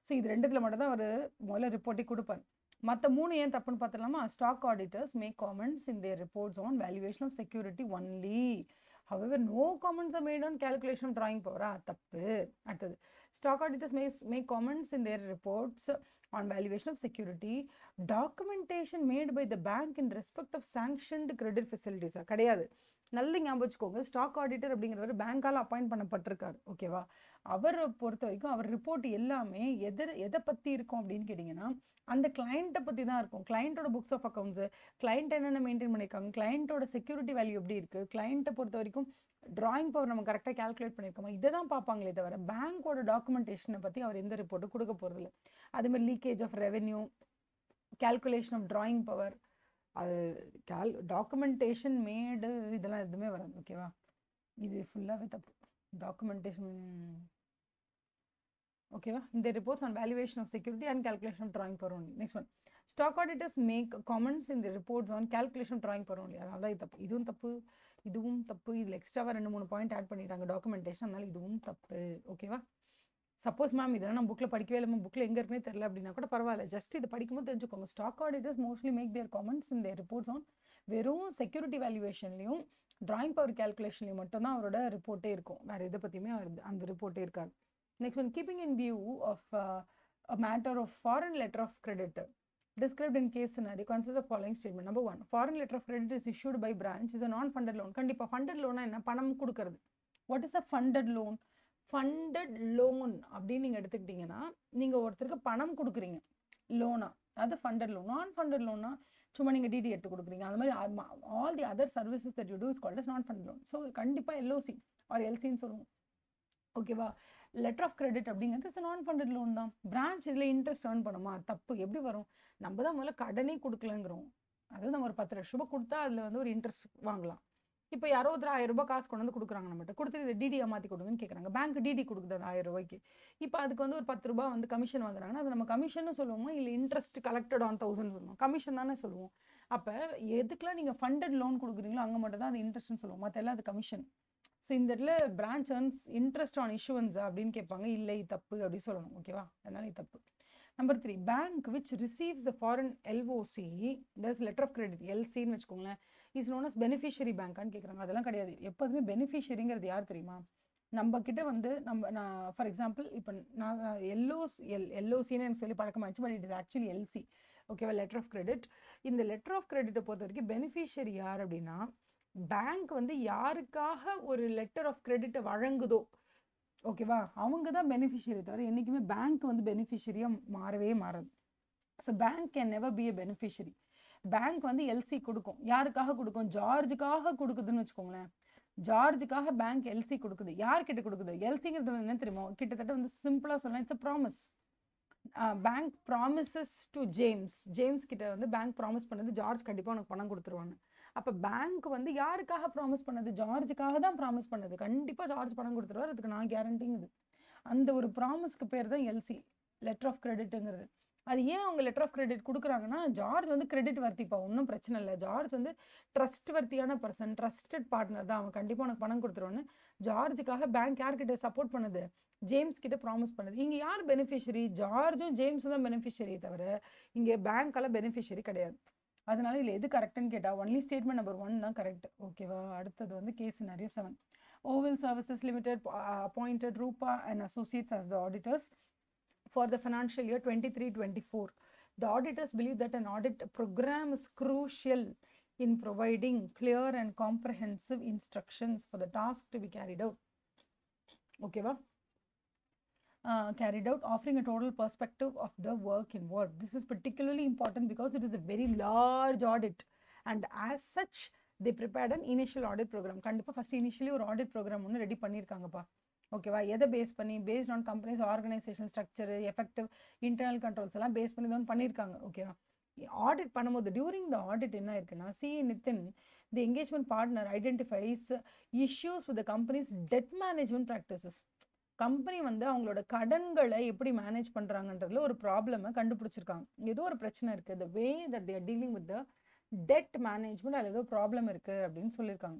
ஸோ இது ரெண்டுத்தில் மட்டும் தான் அவர் முதல்ல ரிப்போர்ட்டே கொடுப்பார். மற்ற 3 ஏன் தப்புன்னு பார்த்துலாமா? Stock auditors make comments in their reports on valuation of security only. However, no comments are made on calculation of drawing power. தப்பு. அடுத்தது, stock auditors make comments in their reports on valuation of security. Documentation made by the bank in respect of sanctioned credit facilities. கிடையாது. நல்ல ஞாபகம் வச்சுக்கோங்க, stock auditor அப்படிங்கிறவர் பேங்கால் appoint பண்ணப்பட்டிருக்காரு. ஓகேவா? அவரை பொறுத்த வரைக்கும் அவர் ரிப்போர்ட் எல்லாமே எதை பற்றி இருக்கும் அப்படின்னு கேட்டிங்கன்னா, அந்த கிளைண்ட்டை பற்றி தான் இருக்கும். கிளைண்ட்டோட புக்ஸ் ஆஃப் அக்கௌண்ட்ஸு, கிளைண்ட் என்னென்ன மெயின்டைன் பண்ணியிருக்காங்க, கிளைண்ட்டோட செக்யூரிட்டி வேல்யூ எப்படி இருக்குது, கிளைண்ட்டை பொறுத்த வரைக்கும் ட்ராயிங் பவர் நம்ம கரெக்டாக கால்குலேட் பண்ணியிருக்கோமா, இதை தான் பார்ப்பாங்களே தவிர பேங்க்கோட டாக்குமெண்டேஷனை பற்றி அவர் எந்த ரிப்போர்ட்டும் கொடுக்க போகிறதில்ல. அதேமாதிரி leakage of revenue, calculation of drawing power, அது டாக்குமெண்டேஷன் மேடு இதெல்லாம் எதுவுமே வராது. ஓகேவா? இது ஃபுல்லாகவே தப்பு. டாக்குமெண்டேஷன் ஓகேவா? இந்த reports on valuation of security and calculation of drawing power only. Next one, stock auditors make comments in the reports on calculation of drawing power only. அதனால தான் இது தப்பு. இதுவும் தப்பு, இதுவும் தப்பு. இதில் எக்ஸ்ட்ராவாக 2-3 பாயிண்ட் ஆட் பண்ணிட்டாங்க டாக்குமெண்டேஷன், அதனால இதுவும் தப்பு. ஓகேவா? சப்போஸ் மேம் இதெல்லாம் நம்ம புக்கில் படிக்கவே இல்லை, மேம் புக்கில் எங்கே இருக்குன்னே தெரியல அப்படின்னா கூட பரவாயில்ல, ஜஸ்ட் இது படிக்கும்போது தெரிஞ்சுக்கோங்க. Stock auditors mostly make their comments in their reports on வெறும் செக்யூரிட்டி வேல்யூவேஷன்லையும் ட்ராயிங் பவர் கால்குலேஷன்லையும் மட்டும்தான் அவரோட ரிப்போர்ட்டே இருக்கும். வேறு எதை பற்றியுமே அந்த ரிப்போர்ட்டே இருக்காது. Next one, keeping in view of a matter of foreign letter of credit described in case scenario, consider the following statement. Number 1, foreign letter of credit is issued by branch is a non-funded loan. கண்டிப்பா funded loan என்ன? பணம் கொடுக்கறது. What is a funded loan? Funded loan அப்படின்னு நீங்கள் எடுத்துக்கிட்டீங்கன்னா, நீங்கள் ஒருத்தருக்கு பணம் கொடுக்குறீங்க லோனா, அது ஃபண்டட் லோன். நான் ஃபண்டட் லோன்னா சும்மா நீங்கள் டிடி எடுத்து கொடுக்குறீங்க. அந்த மாதிரி all the other services that you do is called as non funded loan. So கண்டிப்பாக எல்ஓசி ஆர் எல்சின்னு சொல்லுவோம். ஓகேவா? லெட்டர் ஆஃப் கிரெடிட் அப்படிங்கிறது நான் ஃபண்டட் லோன் தான். பிரான்ச் இதில் இன்ட்ரெஸ்ட் ஏர்ன் பண்ணுமா? தப்பு. எப்படி வரும்? நம்ம தான் முதல்ல கடனே கொடுக்கலங்கிறோம். அதாவது நம்ம ஒரு 10 லட்ச ரூபாய் கொடுத்தா அதில் வந்து ஒரு இன்ட்ரெஸ்ட் வாங்கலாம். இப்போ யாரோ ஒரு 1000 ரூபாய் காசு கொண்டு வந்து கொடுக்குறாங்க, நம்மகிட்ட கொடுத்துட்டு இதை டிடியை மாற்றி கொடுங்கன்னு கேட்குறாங்க. பேங்க் டிடி கொடுக்குது 1000 ரூபாய்க்கு. இப்போ அதுக்கு வந்து ஒரு 10 ரூபாய் வந்து கமிஷன் வாங்குறாங்கன்னா அது நம்ம கமிஷன்னு சொல்லுவோமா, இல்லை இன்ட்ரெஸ்ட் கலெக்டட் ஆன் 1000 சொல்லுவோம்? கமிஷன் தானே சொல்லுவோம். அப்போ எதுக்கெல்லாம் நீங்கள் ஃபண்டட் லோன் கொடுக்குறீங்களோ அங்கே மட்டும் தான் அது இன்ட்ரெஸ்ட்னு சொல்லுவோம், மற்ற எல்லாம் அது கமிஷன். ஸோ இந்த இடத்துல பிரான்ச் ஏர்ன்ஸ் இன்ட்ரெஸ்ட் ஆன் இஷ்யூவன்ஸா அப்படின்னு கேட்பாங்க. இல்லை, தப்பு அப்படி சொல்லணும். ஓகேவா? அதனால இது தப்பு. Number 3, bank which receives the foreign LOC, that's letter of credit, எல்சின்னு வச்சுக்கோங்களேன், இஸ் நோன் அஸ் பெனிஃபிஷியரி பேங்கான்னு கேட்குறாங்க. அதெல்லாம் கிடையாது. எப்போதுமே பெனிஃபிஷியரிங்கிறது யார் தெரியுமா? நம்ம கிட்ட வந்து நான் ஃபார் எக்ஸாம்பிள் இப்போ நான் எல்ஓசின்னு எனக்கு சொல்லி பழக்கமாகிடுச்சு, but it is actually LC. ஓகேவா? Letter of credit. இந்த லெட்டர் ஆஃப் கிரெடிட்டை பொறுத்த வரைக்கும் பெனிஃபிஷியரி யார் அப்படின்னா, பேங்க் வந்து யாருக்காக ஒரு லெட்டர் ஆஃப் கிரெடிட்டை வழங்குதோ, ஓகேவா, அவங்க தான் பெனிஃபிஷியரி. தவிர என்றைக்குமே பேங்க் வந்து பெனிஃபிஷியரியாக மாறவே மாறாது. So bank can never be a beneficiary. Bank வந்து எல்சி கொடுக்கும். யாருக்காக கொடுக்கும்? ஜார்ஜுக்காக கொடுக்குதுன்னு வச்சுக்கோங்களேன். ஜார்ஜுக்காக பேங்க் எல்சி கொடுக்குது. யார்கிட்ட கொடுக்குது? எல்சிங்கிறது என்ன தெரியுமா? கிட்டத்தட்ட வந்து சிம்பிளாக சொல்லலாம், it's a promise. Bank promises to James கிட்ட வந்து பேங்க் ப்ராமிஸ் பண்ணது, ஜார்ஜ் கண்டிப்பாக உனக்கு பணம் கொடுத்துருவாங்க. அப்போ பேங்க் வந்து யாருக்காக ப்ராமிஸ் பண்ணது? ஜார்ஜுக்காக தான் ப்ராமிஸ் பண்ணது. கண்டிப்பாக ஜார்ஜ் பணம் கொடுத்துருவார், அதுக்கு நான் கேரண்டிங்குது. அந்த ஒரு ப்ராமிஸ்க்கு பேர் தான் எல்சி, லெட்டர் ஆஃப் கிரெடிட்டுங்கிறது. அது ஏன் அவங்க லெட்டர் ஆஃப் கிரெடிட் கொடுக்குறாங்கன்னா, ஜார்ஜ் வந்து கிரெடிட் வர்த்திப்பா, ஒன்றும் பிரச்சனை இல்லை. ஜார்ஜ் வந்து ட்ரஸ்ட் வர்த்தியான பர்சன், ட்ரஸ்டட் பார்ட்னர் தான், அவன் கண்டிப்பாக உனக்கு பணம் கொடுத்துருவான்னு ஜார்ஜுக்காக பேங்க் யார்கிட்ட சப்போர்ட் பண்ணுது? ஜேம்ஸ் கிட்ட ப்ராமிஸ் பண்ணுது. இங்கே யார் பெனிஃபிஷரி? ஜார்ஜும் ஜேம்ஸும் தான் பெனிஃபிஷரி தவிர இங்கே பேங்க்கால பெனிஃபிஷரி கிடையாது. அதனால இதில் எது கரெக்டுன்னு கேட்டால் ஒன்லி ஸ்டேட்மெண்ட் நம்பர் 1 தான் கரெக்ட். ஓகேவா? அடுத்தது வந்து case scenario 7. Oval services limited appointed Rupa and associates as the auditors for the financial year 23-24. The auditors believe that an audit program is crucial in providing clear and comprehensive instructions for the task to be carried out. ஓகேவா? Carried out, offering a total perspective of the work involved. This is particularly important because it is a very large audit, and as such they prepared an initial audit program. கண்டிப்பாக first initially ஒரு audit program ஒன்று ready பண்ணியிருக்காங்கப்பா. ஓகேவா? எதை base பண்ணி? Based on companies organisation structure, effective internal controls எல்லாம் base பண்ணி தான் பண்ணியிருக்காங்க. ஓகேவா? ஆடிட் பண்ணும்போது டியூரிங் த ஆடிட் என்ன இருக்குன்னா, Nitin, the engagement partner identifies issues with the company's debt management practices. Company வந்து அவங்களோட கடன்களை எப்படி மேனேஜ் பண்ணுறாங்கன்றதுல ஒரு ப்ராப்ளமை கண்டுபிடிச்சிருக்காங்க. ஏதோ ஒரு பிரச்சனை இருக்குது, the way that they are dealing with the debt management, அதில் ஏதோ ப்ராப்ளம் இருக்குது அப்படின்னு சொல்லியிருக்காங்க.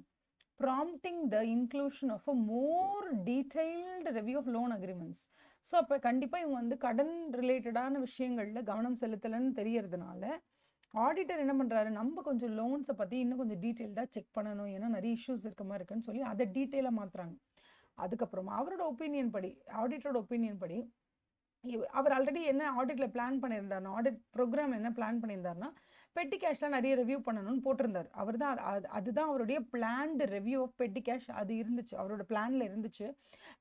Prompting the inclusion of a more detailed review of loan agreements. So அப்போ கண்டிப்பாக இவங்க வந்து கடன் ரிலேட்டடான விஷயங்களில் கவனம் செலுத்தலைன்னு தெரியறதுனால ஆடிட்டர் என்ன பண்ணுறாரு, நம்ம கொஞ்சம் லோன்ஸை பற்றி இன்னும் கொஞ்சம் டீட்டெயில்டாக செக் பண்ணணும், ஏன்னா நிறைய இஷ்யூஸ் இருக்க மாதிரி இருக்குன்னு சொல்லி அதை டீட்டெயிலாக மாற்றுறாங்க. அதுக்கப்புறமா அவரோட ஒப்பீனியன் படி, ஆடிட்டரோட ஒப்பீனியன் படி அவர் ஆல்ரெடி என்ன ஆடிட்ல பிளான் பண்ணியிருந்தாருன்னா, ஆடிட் ப்ரோக்ராம் என்ன பிளான் பண்ணியிருந்தாருன்னா, பெட்டி கேஷ்லாம் நிறைய ரிவ்யூ பண்ணணும்னு போட்டிருந்தார். அவர் தான் அதுதான் அவருடைய planned review of petty cash அது இருந்துச்சு, அவரோட பிளான்ல இருந்துச்சு.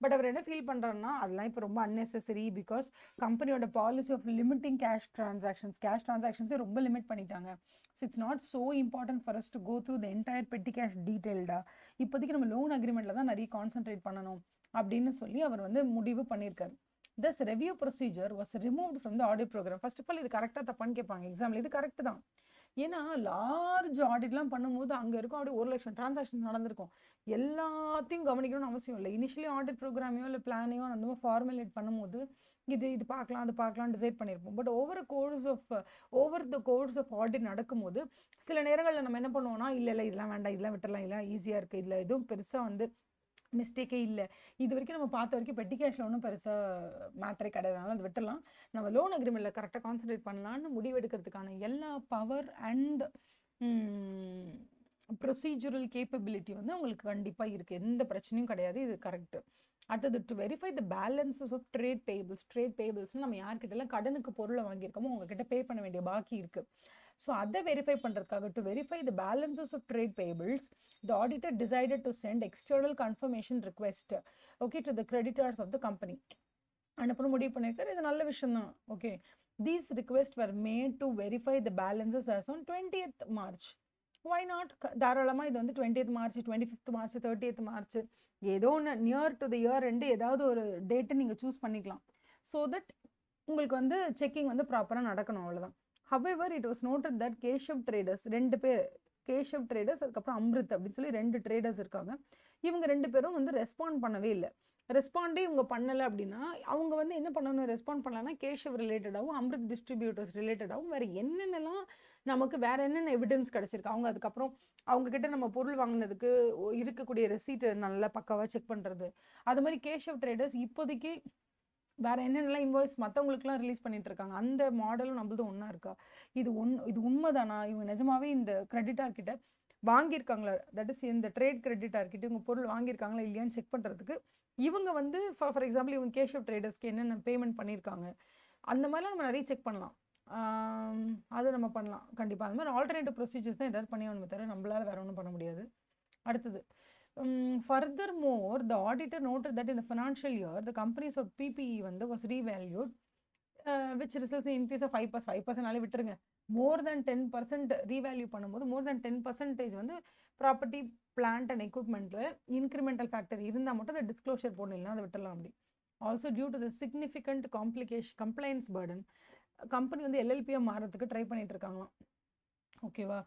பட் அவர் என்ன ஃபீல் பண்ணுறாருன்னா, அதெல்லாம் இப்போ ரொம்ப அன்னெசரி, பிகாஸ் கம்பெனியோட பாலிசி ஆஃப் லிமிட்டிங் கேஷ் ட்ரான்சாக்ஷன்ஸே ரொம்ப லிமிட் பண்ணிட்டாங்க. So it's not so important for us to go through the entire petty cash டீட்டெயில்டாக. இப்போதைக்கு நம்ம லோன் அக்ரிமெண்ட்டில் தான் நிறைய கான்சென்ட்ரேட் பண்ணணும் அப்படின்னு சொல்லி அவர் வந்து முடிவு பண்ணியிருக்காரு. This review procedure was removed from the audit program. First of all, இது கரெக்டாக தப்பான்னு கேட்பாங்க எக்ஸாம்பிள். இது கரெக்ட் தான். ஏன்னா லார்ஜ் ஆடிட்லாம் பண்ணும்போது அங்கே இருக்கும் அப்படி 1 லட்சம் டிரான்சாக்ஷன் நடந்திருக்கும். எல்லாத்தையும் கவனிக்கணும்னு அவசியம் இல்லை. இனிஷியலி ஆடிட் ப்ரோக்ராமையோ இல்லை பிளானையோ அந்த மாதிரி ஃபார்முலேட் பண்ணும்போது இது பார்க்கலாம் அது பார்க்கலாம் டிசைட் பண்ணியிருப்போம். But over the course of audit நடக்கும்போது சில நேரங்களில் நம்ம என்ன பண்ணுவோம்னா, இல்லை இதெல்லாம் வேண்டாம், இதெல்லாம் விட்டுறலாம், இதெல்லாம் ஈஸியாக இருக்குது, இதில் எதுவும் பெருசாக வந்து மிஸ்டேக்கே இல்லை, இது வரைக்கும் நம்ம பார்த்த வரைக்கும் பெட்டி கேஷில் ஒன்றும் பெருசாக மேட்ரே கிடையாதுனால அது விட்டுடலாம், நம்ம லோன் அக்ரிமெண்ட்டில் கரெக்டாக கான்சன்ட்ரேட் பண்ணலான்னு முடிவெடுக்கிறதுக்கான எல்லா பவர் அண்ட் ப்ரொசீஜரல் கேப்பபிலிட்டி வந்து அவங்களுக்கு கண்டிப்பாக இருக்குது. எந்த பிரச்சனையும் கிடையாது, இது கரெக்டு. அடுத்தது to verify the balances of trade பேபிள்ஸ்னு நம்ம யார்கிட்டலாம் கடனுக்கு பொருளை வாங்கியிருக்கோமோ உங்ககிட்ட பே பண்ண வேண்டிய பாக்கி இருக்குது. ஸோ அதை வெரிஃபை பண்ணுறதுக்காக to verify the balances of trade payables, the auditor decided to send external confirmation request, okay, to the creditors of the company. அனுப்பணும் முடிவு பண்ணியிருக்காரு. இது நல்ல விஷயம் தான். Okay, these requests were made to verify the balances as on 20th March. Why not? தாராளமாக இது வந்து 20th March, 25th March, 30th March ஏதோ ஒன்று near to the year end ஏதாவது ஒரு டேட்டை நீங்கள் சூஸ் பண்ணிக்கலாம். ஸோ தட் உங்களுக்கு வந்து செக்கிங் வந்து ப்ராப்பராக நடக்கணும், அவ்வளோதான். However, it was noted that Keshav traders 2 பேர், கேஷவ் ட்ரேடர்ஸ் அதுக்கப்புறம் அம்ரித் அப்படின்னு சொல்லி 2 ட்ரேடர்ஸ் இருக்காங்க. இவங்க 2 பேரும் வந்து ரெஸ்பாண்ட் பண்ணவே இல்லை. ரெஸ்பாண்டே இவங்க பண்ணலை அப்படின்னா அவங்க வந்து என்ன பண்ணணும், ரெஸ்பாண்ட் பண்ணலன்னா கேஷவ் ரிலேட்டடாகவும் அம்ரித் டிஸ்ட்ரிபியூட்டர்ஸ் ரிலேட்டடாகவும் வேறு என்னென்னலாம் நமக்கு வேறு என்னென்ன எவிடன்ஸ் கிடச்சிருக்கு, அவங்க அதுக்கப்புறம் அவங்கக்கிட்ட நம்ம பொருள் வாங்கினதுக்கு இருக்கக்கூடிய ரெசீட்டை நல்லா பக்காவாக செக் பண்ணுறது, அது மாதிரி கேஷவ் ட்ரேடர்ஸ் இப்போதைக்கு வேறு என்னென்னலாம் இன்வாய்ஸ் மற்றவங்களுக்குலாம் ரிலீஸ் பண்ணிட்டு இருக்காங்க, அந்த மாடலும் நம்மளது ஒன்றா இருக்கா, இது உண்மைதானா, இவங்க நிஜமாவே இந்த கிரெடிட்டார்கிட்ட வாங்கியிருக்காங்களா, தட் இஸ் இந்த ட்ரேட் கிரெடிட்டார்கிட்ட இவங்க பொருள் வாங்கியிருக்காங்களா இல்லையான்னு செக் பண்ணுறதுக்கு இவங்க வந்து ஃபார் எக்ஸாம்பிள் இவங்க கேஷவ் ட்ரேடர்ஸ்க்கு என்னென்ன பேமெண்ட் பண்ணியிருக்காங்க அந்த மாதிரிலாம் நம்ம நிறைய செக் பண்ணலாம். அது நம்ம பண்ணலாம் கண்டிப்பாக. அந்த மாதிரி ஆல்டர்னேட்டிவ் ப்ரொசீஜர்ஸ் தான் ஏதாவது பண்ணி ஒன்று தவிர நம்மளால் வேறு ஒன்றும் பண்ண முடியாது. அடுத்தது, furthermore, the auditor noted that in the financial year, the company's PPE was revalued, which results in increase of 5%. 5% விட்டுருங்க, more than 10% revalue பண்ணும்போது more than 10% வந்து ப்ராப்பர்ட்டி பிளான்ட் அண்ட் எக்யூப்மெண்ட்டில் இன்க்ரிமெண்டல் ஃபேக்டர் இருந்தால் மட்டும் அதை டிஸ்க்ளோஷர் போடலாம், அதை விட்டுடலாம் அப்படி. Also due to the significant compliance burden, company வந்து எல்எல்பியாக மாறதுக்கு ட்ரை பண்ணிட்டு இருக்காங்களாம். ஓகேவா.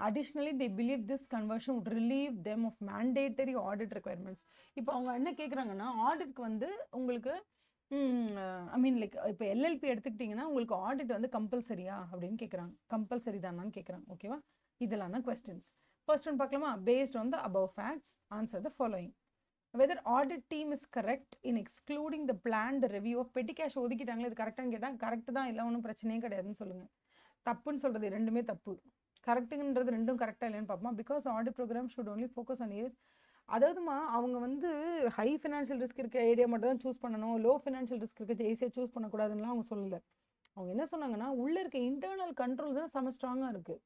Additionally, they believe this conversion would relieve them of mandatory audit requirements. இப்போ அவங்க என்ன கேட்குறாங்கன்னா, ஆடிட்க்கு வந்து உங்களுக்கு ஐ மீன் லைக் இப்போ எல்எல்பி எடுத்துக்கிட்டிங்கன்னா உங்களுக்கு ஆடிட் வந்து கம்பல்சரியா அப்படின்னு கேட்குறாங்க, கம்பல்சரி தானான்னு கேட்குறாங்க. ஓகேவா, இதெல்லாம் தான் கொஸ்டின்ஸ். ஃபர்ஸ்ட் ஒன் பார்க்கலாமா, based on the above facts answer the following. Whether audit team is correct in excluding the planned review of petty cash. ஒதுக்கிட்டாங்களே, இது கரெக்டானு கேட்டால் கரெக்ட் தான், இல்லை ஒன்றும் பிரச்சனையே கிடையாதுன்னு சொல்லுங்கள். தப்புன்னு சொல்கிறது ரெண்டுமே தப்பு. கரெக்டுங்கிறது ரெண்டும் கரெக்டாக இல்லைன்னு பார்ப்போம். Because audit program should only focus on areas, அதாவதுமா அவங்க வந்து ஹை ஃபினான்ஷியல் ரிஸ்க் இருக்க ஏரியா மட்டும் தான் சூஸ் பண்ணணும், லோ ஃபினான்ஷியல் ரிஸ்க் இருக்க ஏசியாக சூஸ் பண்ணக்கூடாதுன்னா அவங்க சொல்லலை. அவங்க என்ன சொன்னாங்கன்னா, உள்ளே இருக்க இன்டர்னல் கண்ட்ரோல் தான் செம ஸ்ட்ராங்காக இருக்குது,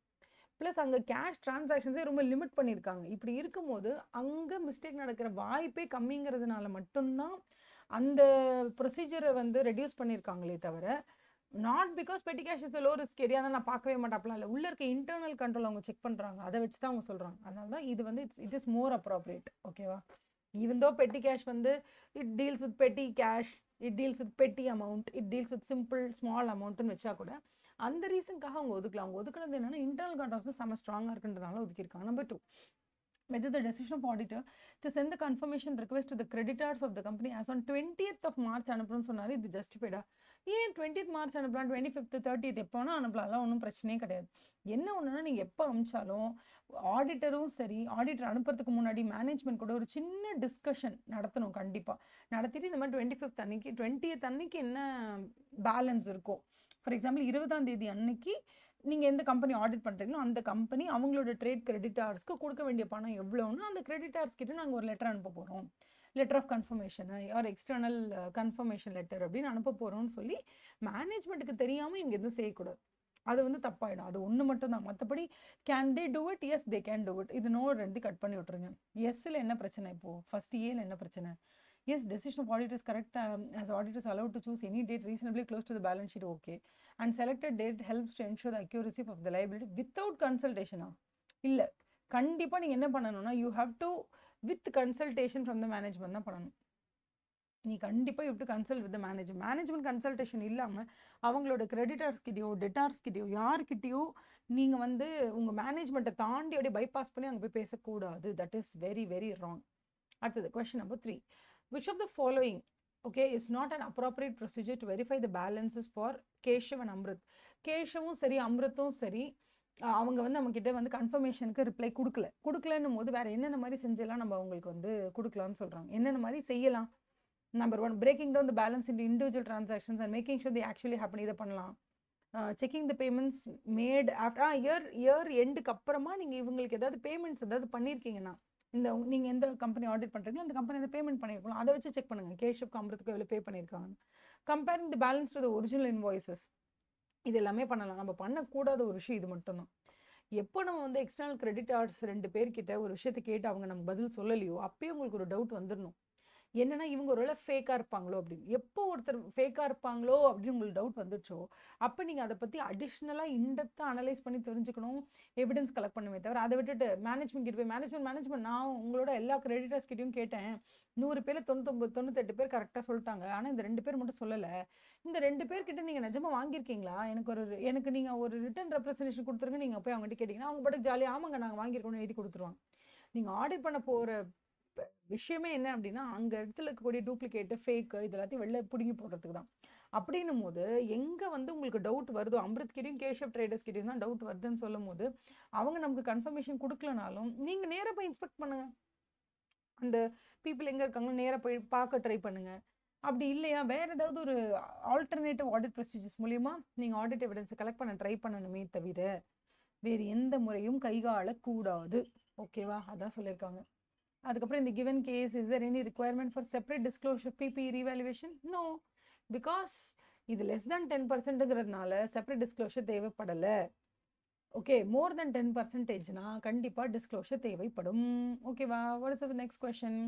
ப்ளஸ் அங்கே கேஷ் டிரான்சாக்ஷன்ஸே ரொம்ப லிமிட் பண்ணியிருக்காங்க. இப்படி இருக்கும்போது அங்கே மிஸ்டேக் நடக்கிற வாய்ப்பே கம்மிங்கிறதுனால மட்டும்தான் அந்த ப்ரொசீஜரை வந்து ரெடியூஸ் பண்ணியிருக்காங்களே தவிர, நாட் பிகாஸ் பெட்டி cash is low risk area தான் நான் பார்க்கவே மாட்டாப்லாம் இல்லை. உள்ளே இருக்க இன்டர்னல் கண்ட்ரோல் அவங்க செக் பண்ணுறாங்க, அதை வச்சு தான் அவங்க சொல்கிறாங்க. அதனால தான் இது வந்து இட் இஸ் மோர் அப்ராப்ரியேட். ஓகேவா. ஈவன் தோ பெட்டி கேஷ் வந்து it deals with petty cash, it deals with petty amount, it deals with simple small அமௌண்ட்டுன்னு வச்சா கூட அந்த ரீசனுக்காக அவங்க ஒதுக்கலாம். அவங்க ஒதுக்குறது என்னன்னா இன்டர்னல் கண்ட்ரோல்ஸ் செம்ம ஸ்ட்ராங்காக இருக்குன்றதுனால ஒதுக்கியிருக்காங்க. Number 2, whether the decision of auditor to send the confirmation request to the creditors of the company as on 20th of March அனுப்பணும்னு சொன்னாரு, இது ஜஸ்டிஃபைடா? ஏன் 20th மார்ச் அனுப்பலாம், 25th 30th எப்போ வேணால் அனுப்பலாம், அதெல்லாம் ஒன்றும் பிரச்சனையே கிடையாது. என்ன ஒன்றுனா நீங்கள் எப்போ அனுப்பிச்சாலும் ஆடிட்டரும் சரி, ஆடிட்டர் அனுப்புறதுக்கு முன்னாடி மேனேஜ்மெண்ட் கூட ஒரு சின்ன டிஸ்கஷன் நடத்தணும் கண்டிப்பாக. நடத்திட்டு இந்த மாதிரி 25th அன்னைக்கு 20th அன்னைக்கு என்ன பேலன்ஸ் இருக்கோ, ஃபார் எக்ஸாம்பிள் 20ஆம் தேதி அன்னைக்கு நீங்கள் எந்த கம்பெனி ஆடிட் பண்ணுறீங்களோ அந்த கம்பெனி அவங்களோட ட்ரேட் கிரெடிட்டார்ஸ்க்கு கொடுக்க வேண்டிய பணம் எவ்வளோன்னு அந்த கிரெடிட்டார்ஸ் கிட்ட நாங்கள் ஒரு லெட்டர் அனுப்ப போகிறோம், letter of confirmation or external confirmation letter அப்படின்னு அனுப்ப போகிறோம்னு சொல்லி மேனேஜ்மெண்ட்டுக்கு தெரியாமல் இங்கே எதுவும் செய்யக்கூடாது. அது வந்து தப்பாயிடும். அது ஒன்று மட்டும் தான். மற்றபடி can they do it? Yes they can do it. இது நோ 2 கட் பண்ணி விட்டுருங்க. எஸ்ஸில் என்ன பிரச்சனை இப்போது? ஃபர்ஸ்ட் ஏல என்ன பிரச்சனை? Yes, decision of audit is correct as auditors allowed to choose any date reasonably close to the balance sheet, okay. And selected date helps to ensure the accuracy of the liability without consultation. இல்லை, கண்டிப்பாக நீங்கள் என்ன பண்ணணும்னா you have to with consultation from the management தான் பண்ணணும். நீ கண்டிப்பாக you to consult with management consultation இல்லாமல் அவங்களோட கிரெடிட்டர்ஸ்கிட்டையோ டெட்டார்ஸ்கிட்டையோ யார்கிட்டையோ நீங்கள் வந்து உங்கள் மேனேஜ்மெண்ட்டை தாண்டி அப்படியே பைபாஸ் பண்ணி அங்கே போய் பேசக்கூடாது. That is very very wrong. அடுத்தது question number 3. Which of the following, okay, is not an appropriate procedure to verify the balances for Keshav and Amrit? கேஷவும் சரி அம்ருத்தும் சரி அவங்க வந்து நம்மக்கிட்ட வந்து கன்ஃபர்மேஷனுக்கு ரிப்ளை கொடுக்கலன்னும் போது வேறு என்னென்ன மாதிரி செஞ்செல்லாம் நம்ம அவங்களுக்கு வந்து கொடுக்கலான்னு சொல்கிறாங்க. என்னென்ன மாதிரி செய்யலாம்? Number 1, breaking down the balance into individual transactions and making sure they actually happen. இதை பண்ணலாம். Checking the payments made after year எண்டுக்கு அப்புறமா நீங்கள் இவங்களுக்கு ஏதாவது பேமெண்ட்ஸ் ஏதாவது பண்ணியிருக்கீங்கன்னா, இந்த நீங்கள் எந்த கம்பெனி ஆடிட் பண்ணுறீங்களோ அந்த கம்பெனி எதாவது பேமெண்ட் பண்ணியிருக்கலாம், அதை வச்சு செக் பண்ணுங்கள் கேஷவுக்கு அம்ருத்துக்கு எவ்வளோ பே பண்ணியிருக்காங்க. Comparing the balance to the original invoices, இது எல்லாமே பண்ணலாம். நம்ம பண்ணக்கூடாத ஒரு விஷயம் இது மட்டும்தான். எப்போ நம்ம வந்து எக்ஸ்டர்னல் கிரெடிட்டார்ஸ் 2 பேர்கிட்ட ஒரு விஷயத்தை கேட்டு அவங்க நம்ம பதில் சொல்லலையோ அப்பயே உங்களுக்கு ஒரு டவுட் வந்துடணும். என்னன்னா இவங்க ஒரு வேளை ஃபேக்காக இருப்பாங்களோ அப்படின்னு. எப்போ ஒருத்தர் ஃபேக்காக இருப்பாங்களோ அப்படின்னு உங்களுக்கு டவுட் வந்துச்சோ அப்போ நீங்கள் அதை பற்றி அடிஷ்னலாக இன்டெப்த்தாக அனலைஸ் பண்ணி தெரிஞ்சுக்கணும், எவிடன்ஸ் கலெக்ட் பண்ணுமே தவிர அதை விட்டுட்டு மேனேஜ்மெண்ட் கிட்ட போய் மேனேஜ்மெண்ட் நான் உங்களோட எல்லா கிரெடிட்டர்ஸ் கிட்டையும் கேட்டேன், 100 பேர் 98 பேர் கரெக்டாக சொல்லிட்டாங்க, ஆனால் இந்த 2 பேர் மட்டும் சொல்லலை. இந்த 2 பேர்கிட்ட நீங்கள் நிஜமாக வாங்கியிருக்கீங்களா? எனக்கு நீங்கள் ஒரு ரிட்டன் ரெப்ரசன்டேஷன் கொடுத்துருங்க. நீங்கள் போய் அவங்ககிட்ட கேட்டிங்கன்னா அவங்க பாட்டு ஜாலியாக ஆமாங்க நாங்கள் வாங்கியிருக்கோம்னு எழுதி கொடுத்துருவாங்க. நீங்கள் ஆடிட் பண்ண போகிற விஷயமே என்ன அப்படின்னா அங்கே இடத்துல இருக்கக்கூடிய டூப்ளிகேட்டு ஃபேக்கு இது எல்லாத்தையும் வெளில பிடுங்கி போடுறதுக்கு தான். அப்படின்னும் போது எங்கே வந்து உங்களுக்கு டவுட் வருதோ, அம்ருத்கிட்டையும் கேஷவ் ட்ரேடர்ஸ்கிட்டையும் தான் டவுட் வருதுன்னு சொல்லும் போது அவங்க நமக்கு கன்ஃபர்மேஷன் கொடுக்கலனாலும் நீங்கள் நேராக போய் இன்ஸ்பெக்ட் பண்ணுங்கள். அந்த பீப்புள் எங்கே இருக்காங்களோ நேராக போய் பார்க்க ட்ரை பண்ணுங்கள். அப்படி இல்லையா வேறு ஏதாவது ஒரு ஆல்டர்னேட்டிவ் ஆடிட் ப்ரொசீஜர்ஸ் மூலிமா நீங்கள் ஆடிட் எவிடன்ஸை கலெக்ட் பண்ண ட்ரை பண்ணணுமே தவிர வேறு எந்த முறையும் கைகாலக்கூடாது. ஓகேவா? அதான் சொல்லியிருக்காங்க. அதுக்கப்புறம் இந்த given case is there any requirement for separate disclosure PPE revaluation? No, because இது less than 10%ங்கிறதுனால separate disclosure தேவைப்படலை. ஓகே, மோர் தென் 10%னா கண்டிப்பாக டிஸ்க்ளோஷர் தேவைப்படும். ஓகேவா? What is the next question?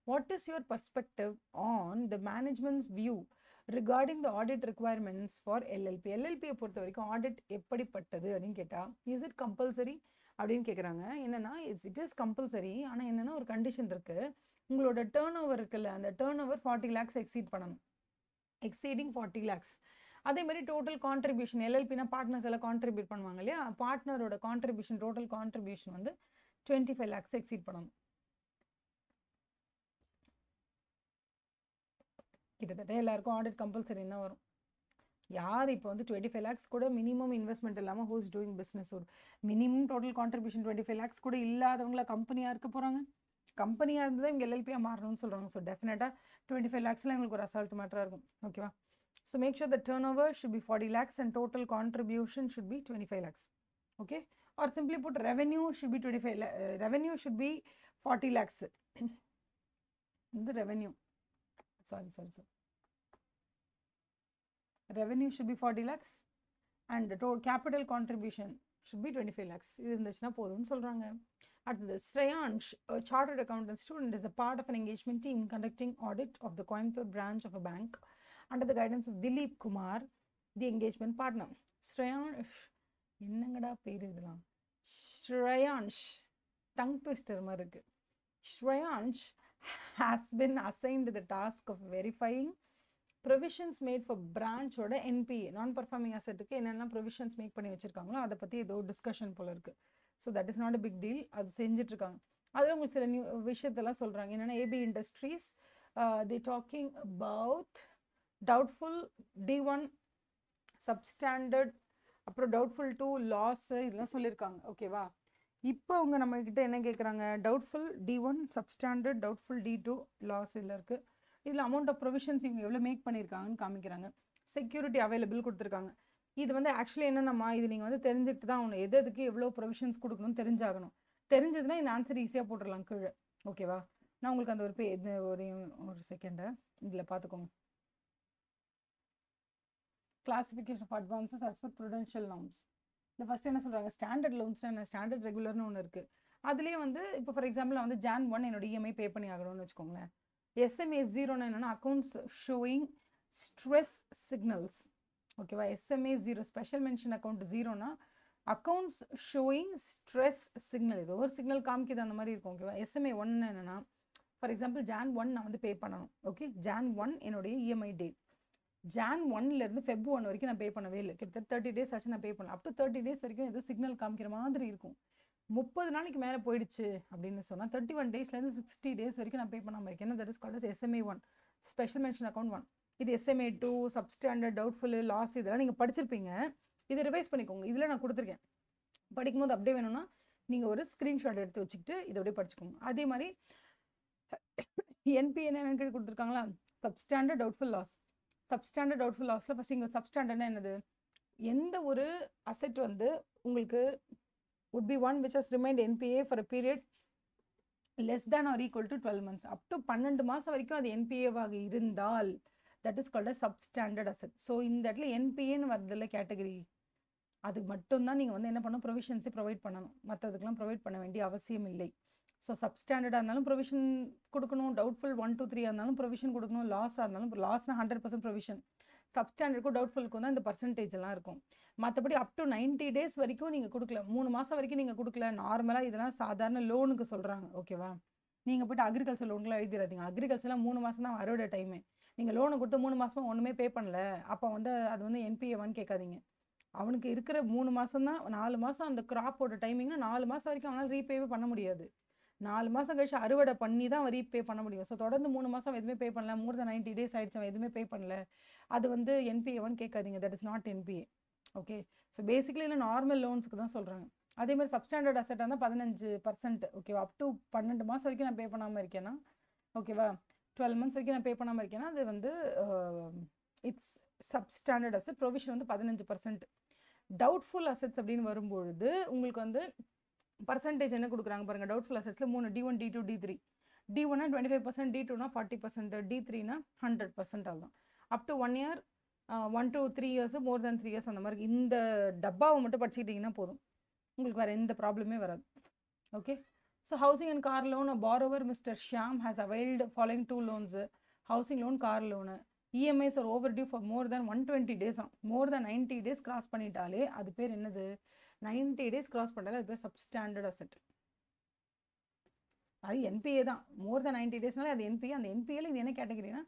What is your perspective on the management's view regarding the audit requirements for LLP? எல்எல்பியை பொறுத்த வரைக்கும் ஆடிட் எப்படிப்பட்டது அப்படின்னு கேட்டால் இஸ் இட் கம்பல்சரி அப்படின்னு கேட்குறாங்க. என்னென்னா இட் இஸ் கம்பல்சரி. ஆனால் என்னென்னா ஒரு கண்டிஷன் இருக்குது. உங்களோட டேர்ன் ஓவர் இருக்குல்ல, அந்த டேர்ன் ஓவர் 40 lakhs எக்ஸீட் பண்ணணும். Exceeding 40 lakhs. அதே மாதிரி டோட்டல் கான்ட்ரிபியூஷன், எல்எல்பினா பார்ட்னர்ஸ் எல்லாம் கான்ட்ரிபியூட் பண்ணுவாங்க இல்லையா, பார்ட்னரோட கான்ட்ரிபியூஷன் டோட்டல் கான்ட்ரிபியூஷன் வந்து 25 lakhs எக்ஸீட் பண்ணணும். கிட்டத்தட்ட எல்லாருக்கும் ஆடிட் கம்பல்சரின்னு தான் வரும். யார் இப்போ வந்து 25 lakhs கூட மினிமம் இன்வெஸ்ட்மெண்ட் இல்லாமல் ஹூஸ் டூயிங் பிஸ்னஸ், ஒரு மினிமம் டோட்டல் கான்ட்ரிபியூஷன் 25 lakhs கூட இல்லாதவங்கள கம்பெனியாக இருக்க போகிறாங்க. கம்பெனியாக இருந்தால் இங்கே எல்எல்பியாக மாறணும்னு சொல்கிறாங்க. ஸோ டெஃபினட்டாக 25 lakhsலாம் எங்களுக்கு ஒரு அசால்ட் மேட்டராக இருக்கும். ஓகேவா? So make sure the turnover should be 40 lakhs and total contribution should be 25 lakhs. Okay, or simply put revenue should be 25 revenue should be 40 lakhs. இந்த revenue sorry revenue should be 40 lakhs and the total capital contribution should be 25 lakhs. இது இருந்துச்சுன்னா போதும்னு சொல்கிறாங்க. அடுத்தது Shreyansh, a chartered accountant student, is a part of an engagement team conducting audit of the Coimbatore branch of a bank under the guidance of Dilip Kumar, the engagement partner. Shreyansh, என்னங்கடா பேர் இதெல்லாம்? Shreyansh, tongue twister மாதிரி இருக்கு. Shreyansh has been assigned the task of verifying provisions made for பிரான்ச்சோட NPA non performing அசெட்டுக்கு என்னென்ன provisions make பண்ணி வச்சுருக்காங்களோ அதை பற்றி ஏதோ டிஸ்கஷன் போல் இருக்குது. So that is not a big deal. அது செஞ்சிட்ருக்காங்க. அதில் உங்களுக்கு சில விஷயத்தெல்லாம் சொல்கிறாங்க. என்னென்னா AB industries they talking about doubtful D1 substandard அப்புறம் டவுட்ஃபுல் 2 லாஸ் இதெல்லாம் சொல்லியிருக்காங்க. ஓகேவா? இப்போ அவங்க நம்மக்கிட்ட என்ன கேட்குறாங்க, doubtful D1 substandard, doubtful D2 loss இதில் இருக்குது. இதில் அமௌண்ட் ஆஃப் ப்ரொவிஷன்ஸ் இவங்க எவ்வளோ மேக் பண்ணியிருக்காங்கன்னு காமிக்கிறாங்க. செக்யூரிட்டி அவைலபிள் கொடுத்துருக்காங்க. இது வந்து ஆக்சுவலி என்னென்னம்மா, இது நீங்கள் வந்து தெரிஞ்சுக்கிட்டு தான் ஒன்று எதுக்கு எவ்வளோ ப்ரொவிஷன்ஸ் கொடுக்கணும்னு தெரிஞ்சாகணும். தெரிஞ்சதுன்னா இந்த ஆன்சர் ஈஸியாக போட்டுடலாம் கீழே. ஓகேவா? நான் உங்களுக்கு அந்த ஒரு செகண்டை இதில் பார்த்துக்கோங்க. Classification of advances as per prudential norms. இந்த ஃபர்ஸ்ட் என்ன சொல்கிறாங்க, ஸ்டாண்டர்ட் லோன்ஸ்னால் என்ன, ஸ்டாண்டர்ட் ரெகுலர்னு ஒன்று இருக்குது. அதுலேயே வந்து இப்போ ஃபார் எக்ஸாம்பிள் நான் வந்து Jan 1 என்னோட இஎம்ஐ பே பண்ணி ஆகணும்னு வச்சுக்கோங்களேன். SMA 0னா என்னென்னா அக்கௌண்ட்ஸ் ஷோயிங் ஸ்ட்ரெஸ் சிக்னல்ஸ். ஓகேவா? SMA 0 ஸ்பெஷல் மென்ஷன் அக்கௌண்ட் 0னா அக்கௌண்ட்ஸ் ஷோயிங் ஸ்ட்ரெஸ் சிக்னல், ஏதோ ஒரு சிக்னல் காமிக்குது அந்த மாதிரி இருக்கும். ஓகேவா? SMA 1 என்னென்னா ஃபார் எக்ஸாம்பிள் Jan 1 நான் வந்து பே பண்ணணும். ஓகே, Jan 1 என்னுடைய இஎம்ஐ டேட். Jan 1லேருந்து Feb 1 வரைக்கும் நான் பே பண்ணவே இல்லை. கிட்டத்தட்ட 30 days ஆச்சு நான் பே பண்ணலாம். அப் டு 30 days வரைக்கும் ஏதோ சிக்னல் காமிக்கிற மாதிரி இருக்கும். 30 நாளைக்கு மேலே போயிடுச்சு அப்படின்னு சொன்னால் 31 daysலேருந்து 60 days வரைக்கும் நான் பே பண்ணாமல் இருக்கேன். That is called SMA 1 special mention account 1. இது SMA 2 சப்ஸ்டாண்டர்ட், டவுட்ஃபுல், லாஸ் இதெல்லாம் நீங்கள் படிச்சிருப்பீங்க. இதை ரிவைஸ் பண்ணிக்கோங்க. இதில் நான் கொடுத்துருக்கேன். படிக்கும்போது அப்படியே வேணும்னா நீங்கள் ஒரு ஸ்க்ரீன்ஷாட் எடுத்து வச்சுக்கிட்டு இதை அப்படியே படிச்சுக்கோங்க. அதே மாதிரி NPA என்னன்னு கொடுத்துருக்காங்களா, substandard, doubtful, loss. Substandard doubtful லாஸில் ஃபஸ்ட் இங்கே சப்ஸ்டாண்டர்ட்னா என்னது, எந்த ஒரு அசெட் வந்து உங்களுக்கு would be one which has remained NPA for a period less than or equal to 12 months. up to 12 மாதம் வரைக்கும் அது NPAவாக இருந்தால் that is called a substandard asset. So இந்த இடத்துல NPAன்னு வருதில்ல கேட்டகரி, அது மட்டும்தான் நீங்கள் வந்து என்ன பண்ணணும், ப்ரொவிஷன்ஸை ப்ரொவைட் பண்ணணும். மற்றதுக்கெல்லாம் ப்ரொவைட் பண்ண வேண்டிய அவசியம் இல்லை. ஸோ சப்ஸ்டாண்டர்டாக இருந்தாலும் ப்ரொவிஷன் கொடுக்கணும், டவுட்ஃபுல் 1 2 3 இருந்தாலும் ப்ரொவிஷன் கொடுக்கணும், லாஸாக இருந்தாலும் லாஸ்னா 100% ப்ரொவிஷன். சப்ஸ்டாண்டர்டுக்கும் டவுட்ஃபுல்லுக்கும் தான் இந்த பர்சன்டேஜ் எல்லாம் இருக்கும். மற்றபடி அப் டு 90 days வரைக்கும் நீங்கள் கொடுக்கல, 3 மாதம் வரைக்கும் நீங்கள் கொடுக்கல. நார்மலாக இதெல்லாம் சாதாரண லோனுக்கு சொல்கிறாங்க. ஓகேவா? நீங்கள் போய்ட்டு அக்ரிகல்ச்சர் லோன்லாம் எழுதிடாதீங்க. அக்ரிகல்ச்சர்லாம் 3 மாதம் தான் அறுவடை டைமு. நீங்கள் லோனை கொடுத்து 3 மாதமாக ஒன்றுமே பே பண்ணல, அப்போ வந்து அது வந்து NPA-வான்னு கேட்காதீங்க. அவனுக்கு இருக்கிற 3 மாதம் தான், 4 மாதம் அந்த கிராப்போட டைமிங்னா 4 மாதம் வரைக்கும் அவனால் ரீபேவே பண்ண முடியாது. 4 மாதம் கழிச்சு அறுவடை பண்ணி தான் அவன் ரீபே பண்ண முடியும். ஸோ தொடர்ந்து 3 மாதம் எதுவுமே பே பண்ணல, மோர் தென் 90 days ஆயிடுச்சு அவன் எதுவுமே பே பண்ணல, அது வந்து NPA-வான்னு கேட்காதீங்க. That is not NPA. Okay, so basically இல்லை நார்மல் லோன்ஸுக்கு தான் சொல்கிறாங்க. அதே மாதிரி சப்ஸ்டாண்டர்ட் அசெட்டாக இருந்தால் 15%. ஓகேவா? அப் டு 12 மாதம் வரைக்கும் நான் பே பண்ணாமல் இருக்கேன்னா, ஓகேவா, 12 months வரைக்கும் நான் பே பண்ணாமல் இருக்கேன்னா அது வந்து இட்ஸ் சப்ஸ்டாண்டர்ட் அசெட். ப்ரொவிஷன் வந்து 15%. டவுட்ஃபுல் அசெட்ஸ் அப்படின்னு வரும்பொழுது உங்களுக்கு வந்து பர்சன்டேஜ் என்ன கொடுக்குறாங்க பாருங்கள். Doubtful அசெட்ஸில் 3, D1 D2 D3. D1னா 25%, D2னா 40%, D3னா 100% ஆகும். Up to 1 year, 1 to 3 years, more then 3 years அந்த மாதிரி. இந்த டப்பாவை மட்டும் படிச்சுக்கிட்டிங்கன்னா போதும், உங்களுக்கு வேறு எந்த ப்ராப்ளமே வராது. Okay, so housing and car loan, borrower mister Shyam has availed following 2 loans. Housing loan, car loan. EMIs are overdue for more than 120 days. More then 90 days cross பண்ணிட்டாலே அது பேர் என்னது, 90 days கிராஸ் பண்ணாலே அது பேர் சப்ஸ்டாண்டர்ட் அசெட். அது NPA தான். மோர் then 90 daysனாலே அது NPA. அந்த NPAல இது என்ன கேட்டகரினா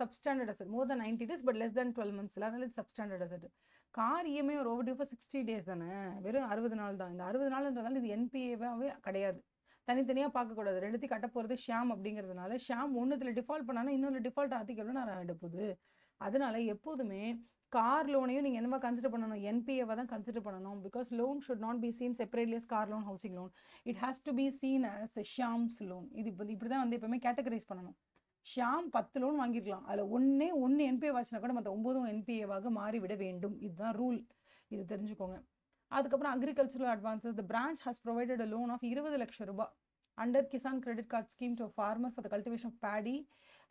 substandard asset. More then 90 days but less then 12 months, அதனால இது சப்ஸ்டாண்டர்ட் அசெட். கார் EMI ஒரு ஓவர்டியூ ஃபார் 60 days தானே, வெறும் 60 நாள் தான். இந்த 60 நாள்ன்றதால இது NPAவே கிடையாது. தனித்தனியாக பார்க்கக்கூடாது. ரெண்டுத்தையும் கட்ட போகிறது ஷியாம் அப்படிங்கிறதுனால ஷியாம் ஒன்றுத்தில் டிஃபால்ட் பண்ணாலும் இன்னொன்று டிஃபால்ட் ஆற்றிக்கு எவ்வளோ நேரம் ஆகிட போகுது. அதனால எப்போதுமே கார் லோனையும் நீங்கள் என்னமா கன்சிடர் பண்ணணும், NPAவை தான் கன்சிடர் பண்ணணும். Because loan should not be seen separately as car loan, housing loan. It has to be seen as Shyam's loan. இது இப்படி தான் வந்து எப்பவுமே கேட்டகரைஸ் பண்ணணும். ஷியாம் 10 லோன் வாங்கியிருக்கலாம், அதில் ஒன்று NPA வாச்சுனா கூட மற்ற 9 NPAவாக மாறிவிட வேண்டும். இதுதான் ரூல், இது தெரிஞ்சுக்கோங்க. அதுக்கப்புறம் agricultural advances. The branch has provided a loan of 20 லட்சம் ரூபாய் under Kisan Credit Card Scheme to a farmer for the cultivation of paddy.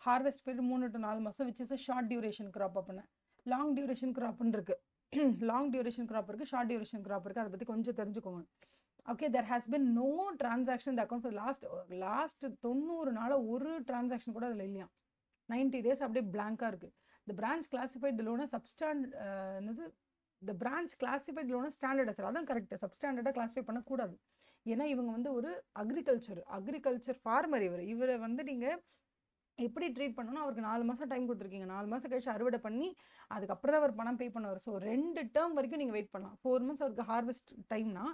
Harvest period 3 to 4 மாதம், which is a short duration crop. அப்படின்னா long duration கிராப்னு இருக்கு. Long duration crop இருக்குது, short duration crop இருக்குது. அதை பற்றி கொஞ்சம் தெரிஞ்சுக்கோங்க. Okay, there has been no transaction இந்த அக்கௌண்ட் ஃபார் லாஸ்ட் 90 நாளாக ஒரு டிரான்சாக்ஷன் கூட அதில் இல்லையா. 90 days அப்படியே பிளாங்காக இருக்குது. த பிரான்ச் கிளாசிஃபைட் த லோனை என்னது, த பிரான்ச் கிளாசிஃபைட் லோனை ஸ்டாண்டர்ட் அசெட். அதான் கரெக்ட். சப்ஸ்டாண்டர்டாக கிளாஸிஃபை பண்ணக்கூடாது. ஏன்னா இவங்க வந்து ஒரு அக்ரிகல்ச்சர் ஃபார்மர். இவரை வந்து நீங்கள் எப்படி ட்ரீட் பண்ணணும், அவருக்கு 4 மாதம் டைம் கொடுத்துருக்கீங்க. 4 மாதம் கழிச்சு அறுவடை பண்ணி அதுக்கப்புறம் தான் அவர் பணம் பே பண்ணுவார். ஸோ 2 term வரைக்கும் நீங்கள் வெயிட் பண்ணலாம். 4 months அவருக்கு ஹார்வெஸ்ட் டைம்னா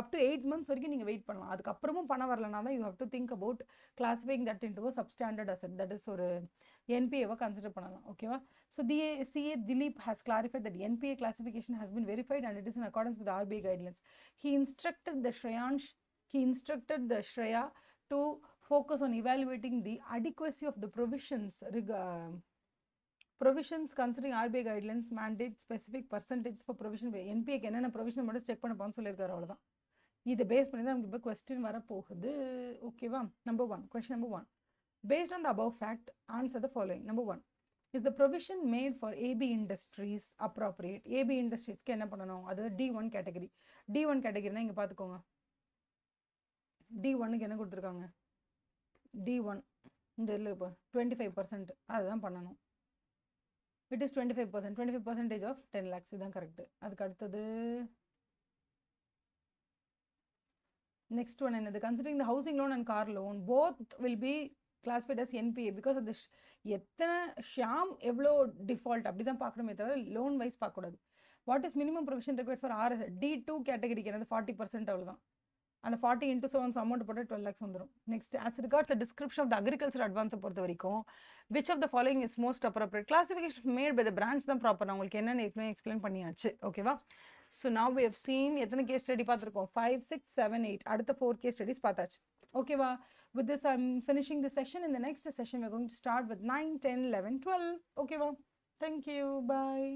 அப் டு 8 months வரைக்கும் நீங்கள் வெயிட் பண்ணலாம். அதுக்கப்புறமும் பணம் வரலனா தான் you have to think about classifying that into a substandard asset. That is ஒரு என்பிஏவை கன்சிடர் பண்ணலாம் ஓகேவா. So CA Dilip has clarified that NPA classification has been verified and it is in accordance with the RBI guidelines. He instructed the Shreya to focus on evaluating the adequacy of the provisions considering RBI guidelines mandate specific percentage for provision. NPAக்கு என்னென்ன provision மட்டும் check பண்ண போன்னு சொல்லியிருக்காரு, அவ்வளோதான். இதை base பண்ணி தான் நமக்கு இப்போ கொஸ்டின் வரப்போகுது ஓகேவா. Number 1 question number 1, based on the above fact answer the following. Number 1, is the provision made for AB industries appropriate? AB industries என்ன பண்ணணும், அது D1 கேட்டகரி. D1 கேட்டகரினா இங்கே பார்த்துக்கோங்க, D1க்கு என்ன கொடுத்துருக்காங்க, D1 இந்த இதில் இப்போ 25% அதுதான் பண்ணணும். It is 25%, 25% of 10 lakhs, இதுதான் கரெக்ட். அதுக்கு அடுத்தது next one என்னது, considering the housing loan and car loan both will be classified as NPA because of this. எத்தனை ஷாம் எவ்வளோ டிஃபால்ட் அப்படி தான் பார்க்கணுமே தவிர லோன் வைஸ் பார்க்கக்கூடாது. What is minimum provision required for RS D2 கேட்டகரிக்கு என்னது 40% அவ்வளோதான். அந்த 40 into 7 அமௌண்ட் போட்டு 12 lakhs வந்துடும். Next as regards the description of the agriculture advance பொறுத்த வரைக்கும் which of the following is most appropriate? Classification made by the branch தான் proper. நான் உங்களுக்கு என்னென்னு ஏற்கனவே எக்ஸ்பிளைன் பண்ணியாச்சு ஓகேவா. So now we have seen எத்தனை கேஸ் ஸ்டடி பார்த்துருக்கோம், 5, 6, 7, 8, அடுத்த 4 கேஸ் ஸ்டடிஸ் பார்த்தாச்சு ஓகேவா. With this I'm finishing the session. In the next session we're going to start with 9, 10, 11, 12 ஓகேவா. Thank you, bye.